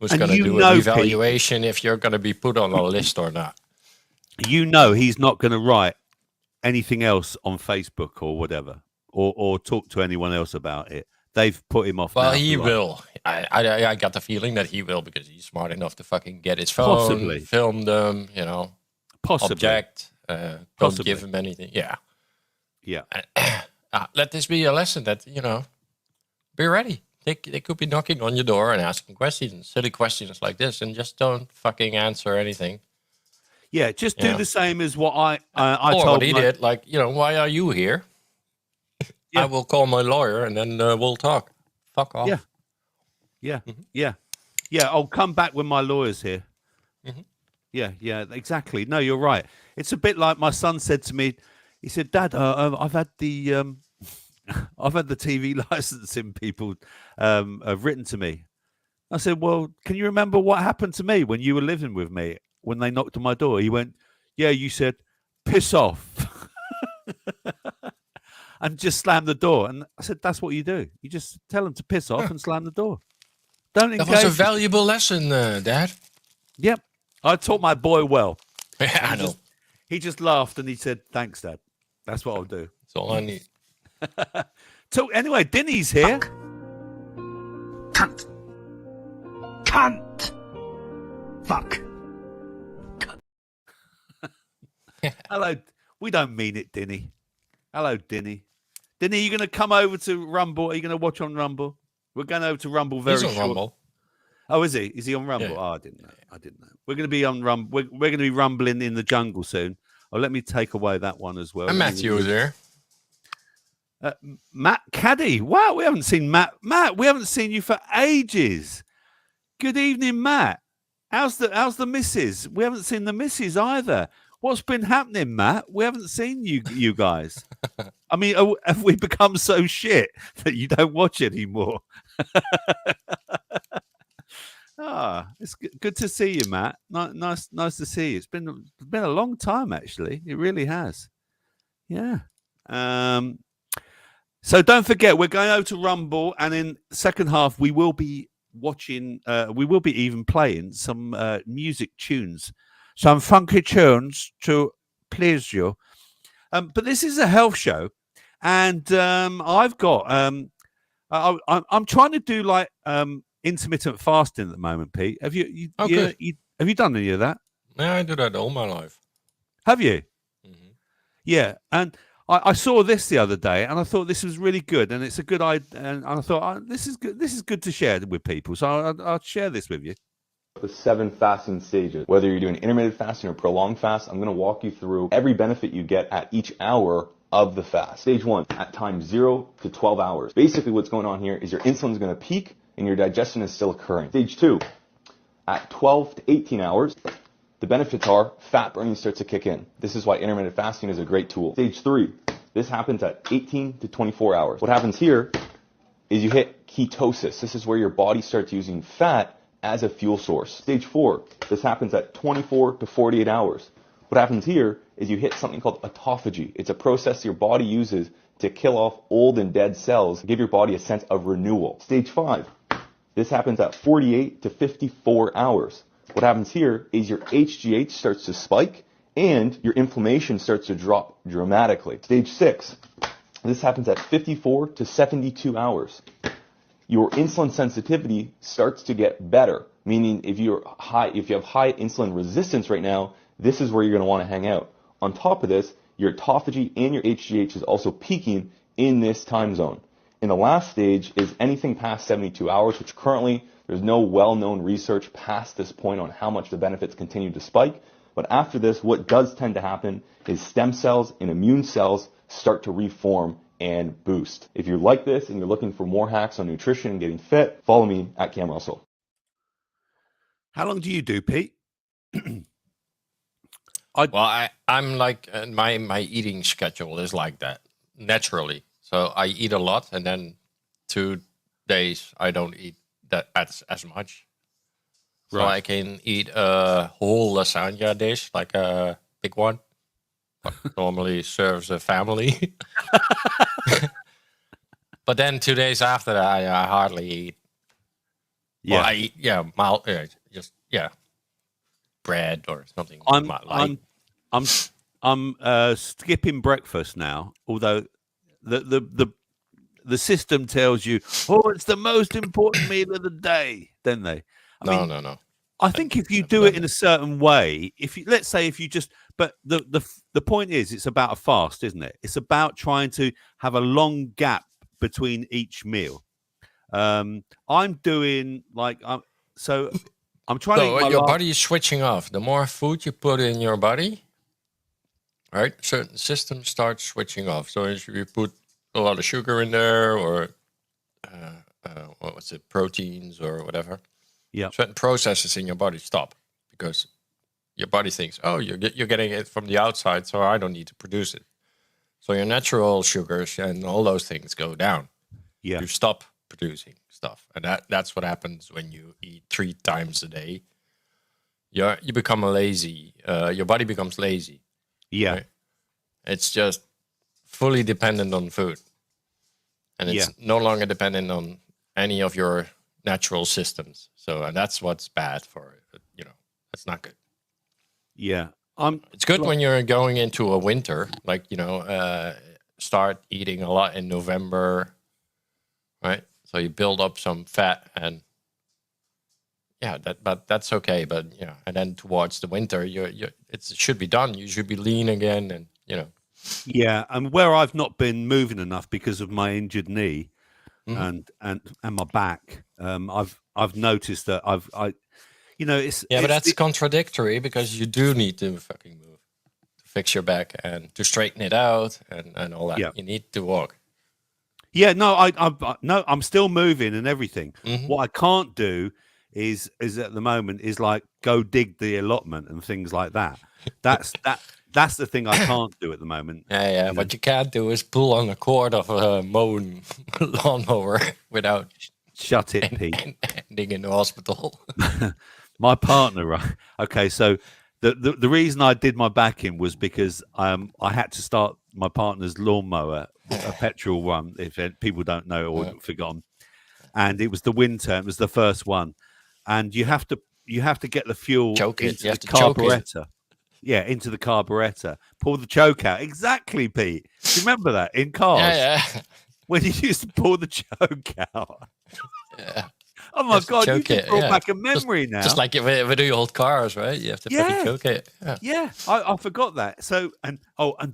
[SPEAKER 2] who's going to do an evaluation if you're going to be put on a list or not.
[SPEAKER 1] You know he's not going to write anything else on Facebook or whatever, or talk to anyone else about it. They've put him off.
[SPEAKER 2] Well, he will. I got the feeling that he will, because he's smart enough to fucking get his phone, film them, you know, object, don't give him anything. Yeah.
[SPEAKER 1] Yeah.
[SPEAKER 2] Let this be a lesson that, you know, be ready. They could be knocking on your door and asking questions, silly questions like this, and just don't fucking answer anything.
[SPEAKER 1] Yeah, just do the same as what I
[SPEAKER 2] or
[SPEAKER 1] told
[SPEAKER 2] what he did. Like, you know, why are you here? I will call my lawyer and then we'll talk. Fuck off.
[SPEAKER 1] Yeah. Yeah. Mm-hmm. Yeah. Yeah. I'll come back when my lawyer's here.
[SPEAKER 2] Mm-hmm.
[SPEAKER 1] Yeah. Yeah. Exactly. No, you're right. It's a bit like my son said to me. He said, "Dad, I've had the TV licensing people have written to me." I said, "Well, can you remember what happened to me when you were living with me when they knocked on my door?" He went, "Yeah, you said, piss off." And just slam the door. And I said, that's what you do. You just tell them to piss off and slam the door. Don't engage.
[SPEAKER 2] That was a valuable lesson, Dad.
[SPEAKER 1] Yep. I taught my boy well.
[SPEAKER 2] Yeah, I know.
[SPEAKER 1] He just laughed and he said, thanks, Dad. That's what I'll do.
[SPEAKER 2] That's all I need.
[SPEAKER 1] So anyway, Dinny's here.
[SPEAKER 4] Cunt. Cunt. Fuck.
[SPEAKER 1] Hello. We don't mean it, Dinny. Hello, Dinny. Dinny, you going to come over to Rumble? Are you going to watch on Rumble? We're going over to Rumble very soon.
[SPEAKER 2] He's on Rumble.
[SPEAKER 1] Oh, is he? Is he on Rumble? Yeah. Oh, I didn't know. We're going to be on Rumble. We're going to be rumbling in the jungle soon. Oh, let me take away that one as well.
[SPEAKER 2] And Matthew is there.
[SPEAKER 1] Matt Caddy. Wow, we haven't seen Matt. Matt, we haven't seen you for ages. Good evening, Matt. How's the missus? We haven't seen the missus either. What's been happening, Matt? We haven't seen you guys. I mean, have we become so shit that you don't watch anymore? It's good to see you, Matt. Nice to see you. It's been a long time, actually. It really has. Yeah. So don't forget, we're going over to Rumble, and in the second half, we will be watching. We will be even playing some music tunes. Some funky tunes to please you. But this is a health show, and I've got I'm trying to do like intermittent fasting at the moment, Pete. Have you have you done any of that?
[SPEAKER 2] Yeah, I do that all my life.
[SPEAKER 1] Have you?
[SPEAKER 2] Mm-hmm.
[SPEAKER 1] Yeah, and I saw this the other day, and I thought this was really good, and it's a good idea, and I thought this is good. This is good to share with people, so I'll share this with you.
[SPEAKER 10] The 7 fasting stages. Whether you're doing intermittent fasting or prolonged fast, I'm going to walk you through every benefit you get at each hour of the fast. Stage 1, at time 0 to 12 hours. Basically what's going on here is your insulin's going to peak and your digestion is still occurring. Stage 2, at 12 to 18 hours, the benefits are fat burning starts to kick in. This is why intermittent fasting is a great tool. Stage 3, this happens at 18 to 24 hours. What happens here is you hit ketosis. This is where your body starts using fat as a fuel source. Stage 4, this happens at 24 to 48 hours. What happens here is you hit something called autophagy. It's a process your body uses to kill off old and dead cells, give your body a sense of renewal. Stage 5, this happens at 48 to 54 hours. What happens here is your HGH starts to spike and your inflammation starts to drop dramatically. Stage 6, this happens at 54 to 72 hours. Your insulin sensitivity starts to get better, meaning if you have high insulin resistance right now, this is where you're going to want to hang out. On top of this, your autophagy and your HGH is also peaking in this time zone. And the last stage is anything past 72 hours, which currently there's no well-known research past this point on how much the benefits continue to spike. But after this, what does tend to happen is stem cells and immune cells start to reform and boost. If you like this and you're looking for more hacks on nutrition and getting fit, follow me at Cam Russell.
[SPEAKER 1] How long do you do, Pete?
[SPEAKER 2] I'm like my eating schedule is like that naturally. So I eat a lot, and then 2 days I don't eat that as much. So I can eat a whole lasagna dish, like a big one, what normally serves a family. But then 2 days after that, I hardly eat.
[SPEAKER 1] Yeah,
[SPEAKER 2] well, I eat mild, bread or something.
[SPEAKER 1] I'm skipping breakfast now, although the system tells you, oh, it's the most important meal of the day, don't they?
[SPEAKER 2] No.
[SPEAKER 1] I think if you do it in a certain way, let's say if you just, but the point is, it's about a fast, isn't it? It's about trying to have a long gap between each meal. I'm doing I'm trying to.
[SPEAKER 2] Your body is switching off. The more food you put in your body, right? Certain systems start switching off. So if you put a lot of sugar in there, or proteins or whatever, certain processes in your body stop because your body thinks, oh, you're getting it from the outside, so I don't need to produce it. So your natural sugars and all those things go down.
[SPEAKER 1] Yeah,
[SPEAKER 2] you stop producing stuff, and that's what happens when you eat 3 times a day. You become lazy. Your body becomes lazy.
[SPEAKER 1] Yeah,
[SPEAKER 2] right? It's just fully dependent on food, and it's no longer dependent on any of your natural systems. So, and that's what's bad for it. That's not good.
[SPEAKER 1] Yeah,
[SPEAKER 2] it's good when you're going into a winter, start eating a lot in November, right? So you build up some fat, and but that's okay. But and then towards the winter, it should be done. You should be lean again, and
[SPEAKER 1] Yeah, and where I've not been moving enough because of my injured knee and my back, I've noticed that
[SPEAKER 2] but that's contradictory, because you do need to fucking move to fix your back and to straighten it out and all that. You need to walk.
[SPEAKER 1] Yeah, no, I'm still moving and everything. What I can't do is at the moment is go dig the allotment and things like that. That's the thing I can't do at the moment.
[SPEAKER 2] Yeah. What you can't do is pull on a cord of a mowing lawnmower without
[SPEAKER 1] shut it, Pete.
[SPEAKER 2] Ending in the hospital.
[SPEAKER 1] My partner, right? Okay, so the reason I did my back in was because I had to start my partner's lawnmower, a petrol one, if people don't know or forgotten. And it was the winter. It was the first one, and you have to get the fuel into the carburetor. Yeah, into the carburetor. Pull the choke out. Exactly, Pete. Do you remember that in cars?
[SPEAKER 2] Yeah.
[SPEAKER 1] When you used to pull the choke out.
[SPEAKER 2] Yeah.
[SPEAKER 1] Oh my God! You just brought back a memory now.
[SPEAKER 2] Just like with the old cars, right? You have to fucking choke it.
[SPEAKER 1] Yeah. I forgot that. So and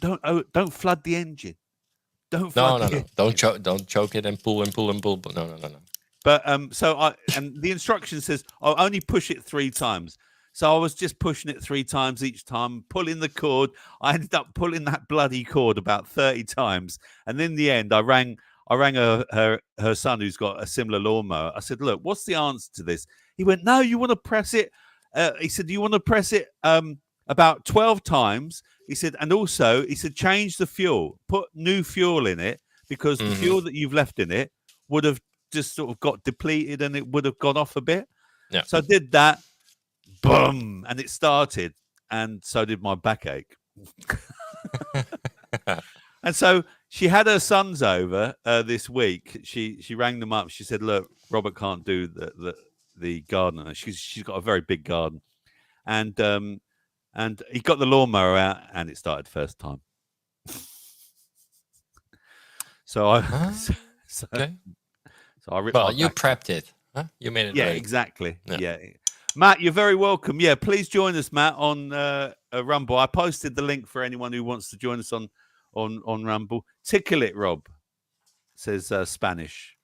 [SPEAKER 1] don't flood the engine. Don't flood the engine.
[SPEAKER 2] Don't choke it and pull and pull and pull. No.
[SPEAKER 1] But and the instruction says I'll only push it 3 times. So I was just pushing it 3 times each time, pulling the cord. I ended up pulling that bloody cord about 30 times, and in the end, I rang I rang her son, who's got a similar lawnmower. I said, "Look, what's the answer to this?" He went, "No, you want to press it." He said, "You want to press it about 12 times." He said, "And also," he said, "change the fuel, put new fuel in it, because the fuel that you've left in it would have just sort of got depleted and it would have gone off a bit."
[SPEAKER 2] Yeah.
[SPEAKER 1] So I did that, boom, and it started, and so did my backache. And so she had her sons over this week. She rang them up. She said, "Look, Robert can't do the garden. She's got a very big garden, and he got the lawnmower out, and it started first time." So I
[SPEAKER 2] Okay.
[SPEAKER 1] so I ripped.
[SPEAKER 2] Well, you prepped it, huh? You made it.
[SPEAKER 1] Yeah,
[SPEAKER 2] ready.
[SPEAKER 1] exactly.
[SPEAKER 2] Yeah.
[SPEAKER 1] Yeah. Matt, you're very welcome. Yeah, please join us, Matt, on Rumble. I posted the link for anyone who wants to join us on Rumble. Tickle it, Rob, says Spanish.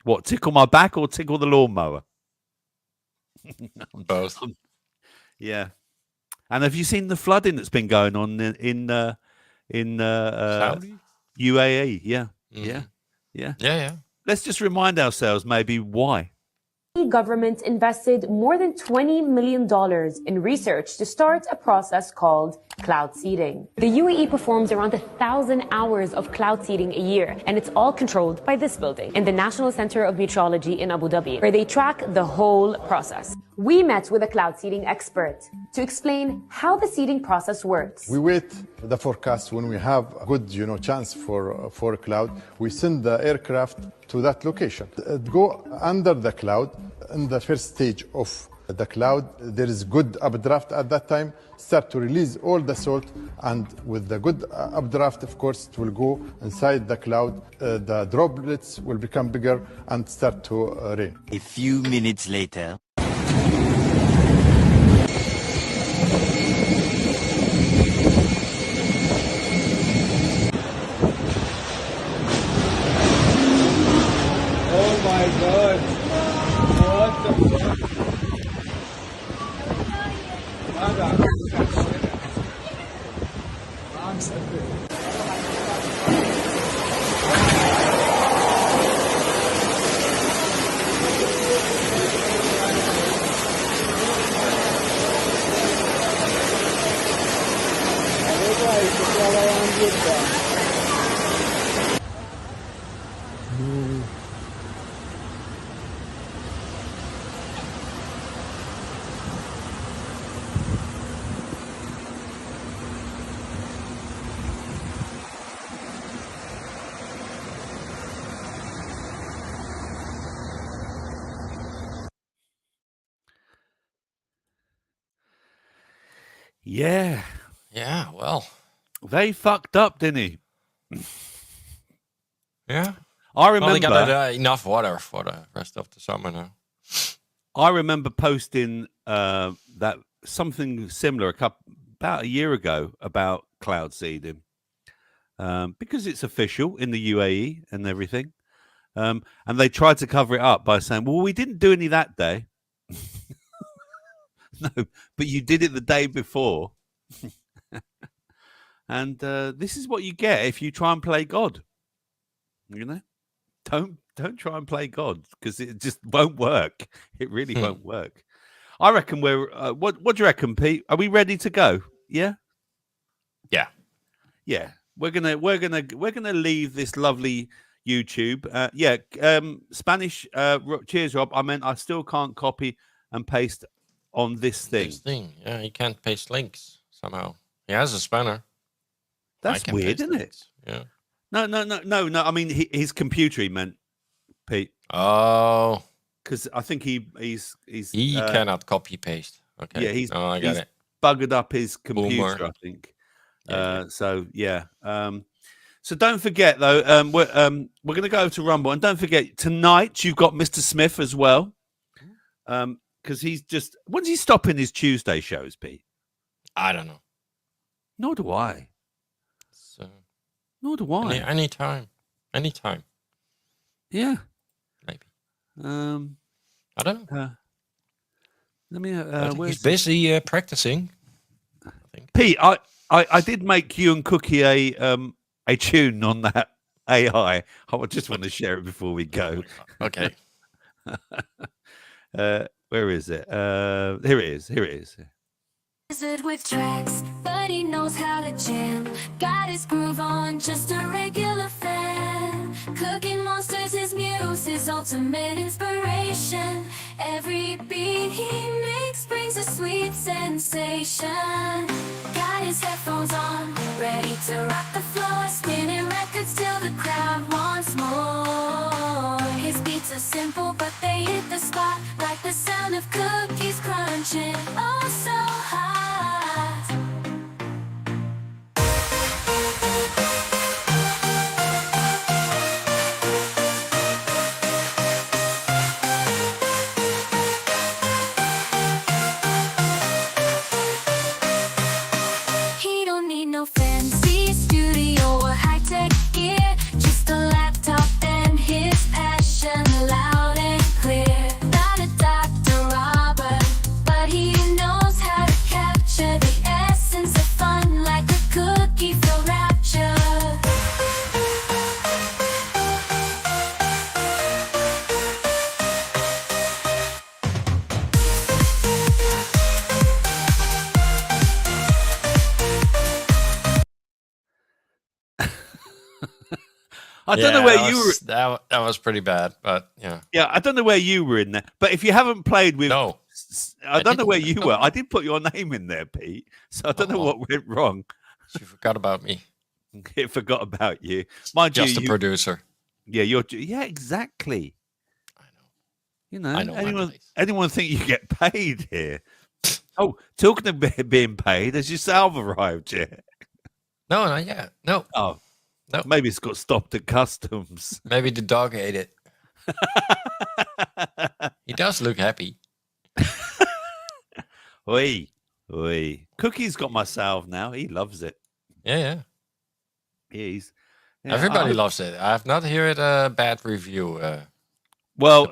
[SPEAKER 1] What, tickle my back or tickle the lawnmower?
[SPEAKER 2] Both.
[SPEAKER 1] Yeah. And have you seen the flooding that's been going on in
[SPEAKER 2] Saudi?
[SPEAKER 1] UAE? Yeah.
[SPEAKER 2] Mhm.
[SPEAKER 1] Yeah. Let's just remind ourselves maybe why.
[SPEAKER 11] The government invested more than $20 million in research to start a process called cloud seeding. The UAE performs around 1,000 hours of cloud seeding a year, and it's all controlled by this building in the National Center of Meteorology in Abu Dhabi, where they track the whole process. We met with a cloud seeding expert to explain how the seeding process works.
[SPEAKER 12] We wait the forecast. When we have a good, chance for a cloud, we send the aircraft to that location. Go under the cloud. In the first stage of the cloud, there is good updraft at that time. Start to release all the salt, and with the good updraft, of course, it will go inside the cloud. The droplets will become bigger and start to rain.
[SPEAKER 13] A few minutes later.
[SPEAKER 14] Oh my God! What the fuck?
[SPEAKER 1] Yeah.
[SPEAKER 2] Yeah, well.
[SPEAKER 1] They fucked up, didn't he?
[SPEAKER 2] Yeah.
[SPEAKER 1] I remember.
[SPEAKER 2] Well, they got enough water for the rest of the summer now.
[SPEAKER 1] I remember posting that something similar about a year ago about cloud seeding, because it's official in the UAE and everything. And they tried to cover it up by saying, "Well, we didn't do any that day." No, but you did it the day before. And this is what you get if you try and play God. Don't try and play God, because it just won't work. It really won't work. I reckon we're. What do you reckon, Pete? Are we ready to go? Yeah. Yeah. We're gonna leave this lovely YouTube. Spanish. Cheers, Rob. I meant I still can't copy and paste on this thing.
[SPEAKER 2] Yeah, he can't paste links somehow. He has a spanner.
[SPEAKER 1] That's weird, isn't it?
[SPEAKER 2] Yeah.
[SPEAKER 1] No. I mean, his computer, he meant, Pete.
[SPEAKER 2] Oh.
[SPEAKER 1] Because I think he
[SPEAKER 2] cannot copy paste. Okay.
[SPEAKER 1] Yeah,
[SPEAKER 2] I got it.
[SPEAKER 1] Buggered up his computer,
[SPEAKER 2] Boomer.
[SPEAKER 1] I think.
[SPEAKER 2] Yeah.
[SPEAKER 1] So yeah. So don't forget though. We're going to go to Rumble, and don't forget tonight you've got Mr. Smith as well. Because he's just, when's he stopping his Tuesday shows, Pete?
[SPEAKER 2] I don't know.
[SPEAKER 1] Nor do I.
[SPEAKER 2] So,
[SPEAKER 1] Nor do I.
[SPEAKER 2] Anytime.
[SPEAKER 1] Yeah.
[SPEAKER 2] Maybe.
[SPEAKER 1] I
[SPEAKER 2] don't know.
[SPEAKER 1] Let me.
[SPEAKER 2] He's busy practicing.
[SPEAKER 1] Pete, I did make you and Cookie a tune on that AI. I just want to share it before we go.
[SPEAKER 2] Okay.
[SPEAKER 1] Where is it? Here it is. Here it is.
[SPEAKER 3] Wizard with tracks, but he knows how to jam. Got his groove on, just a regular fan. Cooking monsters, his muse, his ultimate inspiration. Every beat he makes brings a sweet sensation. Got his headphones on, ready to rock the floor, spinning records till the crowd wants more. His beats are simple, but they hit the spot like the sound of cookies crunching. Oh, so hot. He don't need no fancy studio or high-tech gear, just a laptop and his passion loud and clear. Not a Dr. Robert, but he knows how to capture the essence of fun like a cookie for rapture.
[SPEAKER 1] I don't know where you were.
[SPEAKER 2] That was pretty bad, but yeah.
[SPEAKER 1] Yeah, I don't know where you were in there. But if you haven't played with,
[SPEAKER 2] No,
[SPEAKER 1] I don't know where you were. I did put your name in there, Pete. So I don't know what went wrong.
[SPEAKER 2] You forgot about me.
[SPEAKER 1] It forgot about you. Mind
[SPEAKER 2] Just
[SPEAKER 1] you,
[SPEAKER 2] a producer.
[SPEAKER 1] Yeah, yeah, exactly.
[SPEAKER 2] I know.
[SPEAKER 1] You know,
[SPEAKER 2] I know
[SPEAKER 1] anyone think you get paid here? Oh, talking of being paid, has your salve arrived yet?
[SPEAKER 2] No, not yet. No.
[SPEAKER 1] Oh,
[SPEAKER 2] no.
[SPEAKER 1] Maybe it's got stopped at customs.
[SPEAKER 2] Maybe the dog ate it. He does look happy.
[SPEAKER 1] Oi. Cookie's got my salve now. He loves it.
[SPEAKER 2] Yeah.
[SPEAKER 1] He's.
[SPEAKER 2] Yeah, everybody loves it. I have not heard a bad review.
[SPEAKER 1] Well,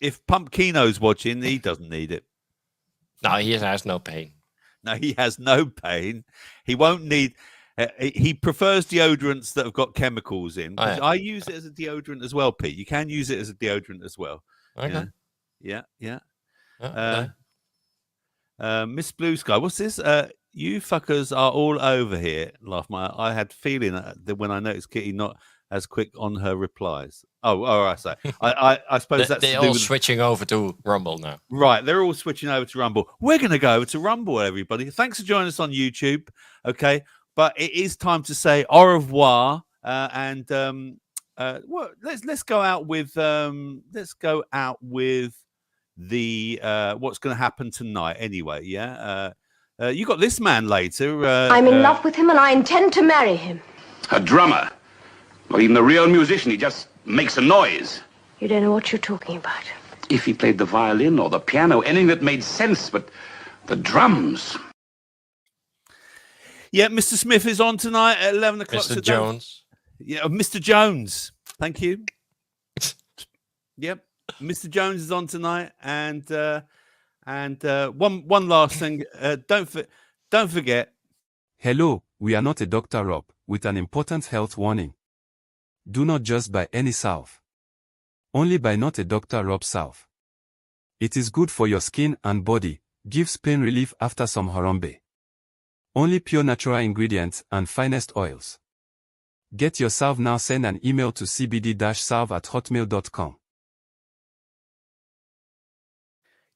[SPEAKER 1] if Pumpkino's watching, he doesn't need it.
[SPEAKER 2] No, he has no pain.
[SPEAKER 1] No, he has no pain. He won't need. He prefers deodorants that have got chemicals in.
[SPEAKER 2] Oh, yeah.
[SPEAKER 1] I use it as a deodorant as well, Pete. You can use it as a deodorant as well.
[SPEAKER 2] Okay.
[SPEAKER 1] Yeah.
[SPEAKER 2] Okay.
[SPEAKER 1] Miss Blue Sky, what's this? You fuckers are all over here. Laugh my. I had feeling that when I noticed Kitty not as quick on her replies. I say. I suppose that's
[SPEAKER 2] they're all switching over to Rumble now.
[SPEAKER 1] Right, they're all switching over to Rumble. We're going to go over to Rumble, everybody. Thanks for joining us on YouTube. Okay, but it is time to say au revoir. Well, let's go out with the what's going to happen tonight. Anyway, yeah. You got this man later.
[SPEAKER 15] I'm in love with him, and I intend to marry him.
[SPEAKER 16] A drummer. Not even a real musician. He just makes a noise.
[SPEAKER 15] You don't know what you're talking about.
[SPEAKER 16] If he played the violin or the piano, anything that made sense, but the drums.
[SPEAKER 1] Yeah, Mr. Smith is on tonight at 11 o'clock.
[SPEAKER 2] Mr. Jones.
[SPEAKER 1] Yeah, Mr. Jones. Thank you. Yep, Mr. Jones is on tonight, and one last thing. Don't forget.
[SPEAKER 17] Hello, we are not a Dr. Rob, with an important health warning. Do not just buy any salve. Only buy not a Dr. Rob salve. It is good for your skin and body, gives pain relief after some harambe. Only pure natural ingredients and finest oils. Get your salve now. Send an email to cbd-salve@hotmail.com.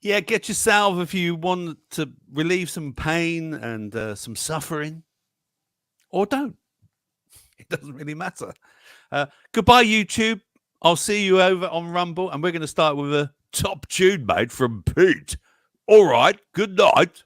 [SPEAKER 1] Yeah, get your salve if you want to relieve some pain and some suffering. Or don't. It doesn't really matter. Goodbye, YouTube. I'll see you over on Rumble, and we're going to start with a top tune, mate, from Pete. All right, good night.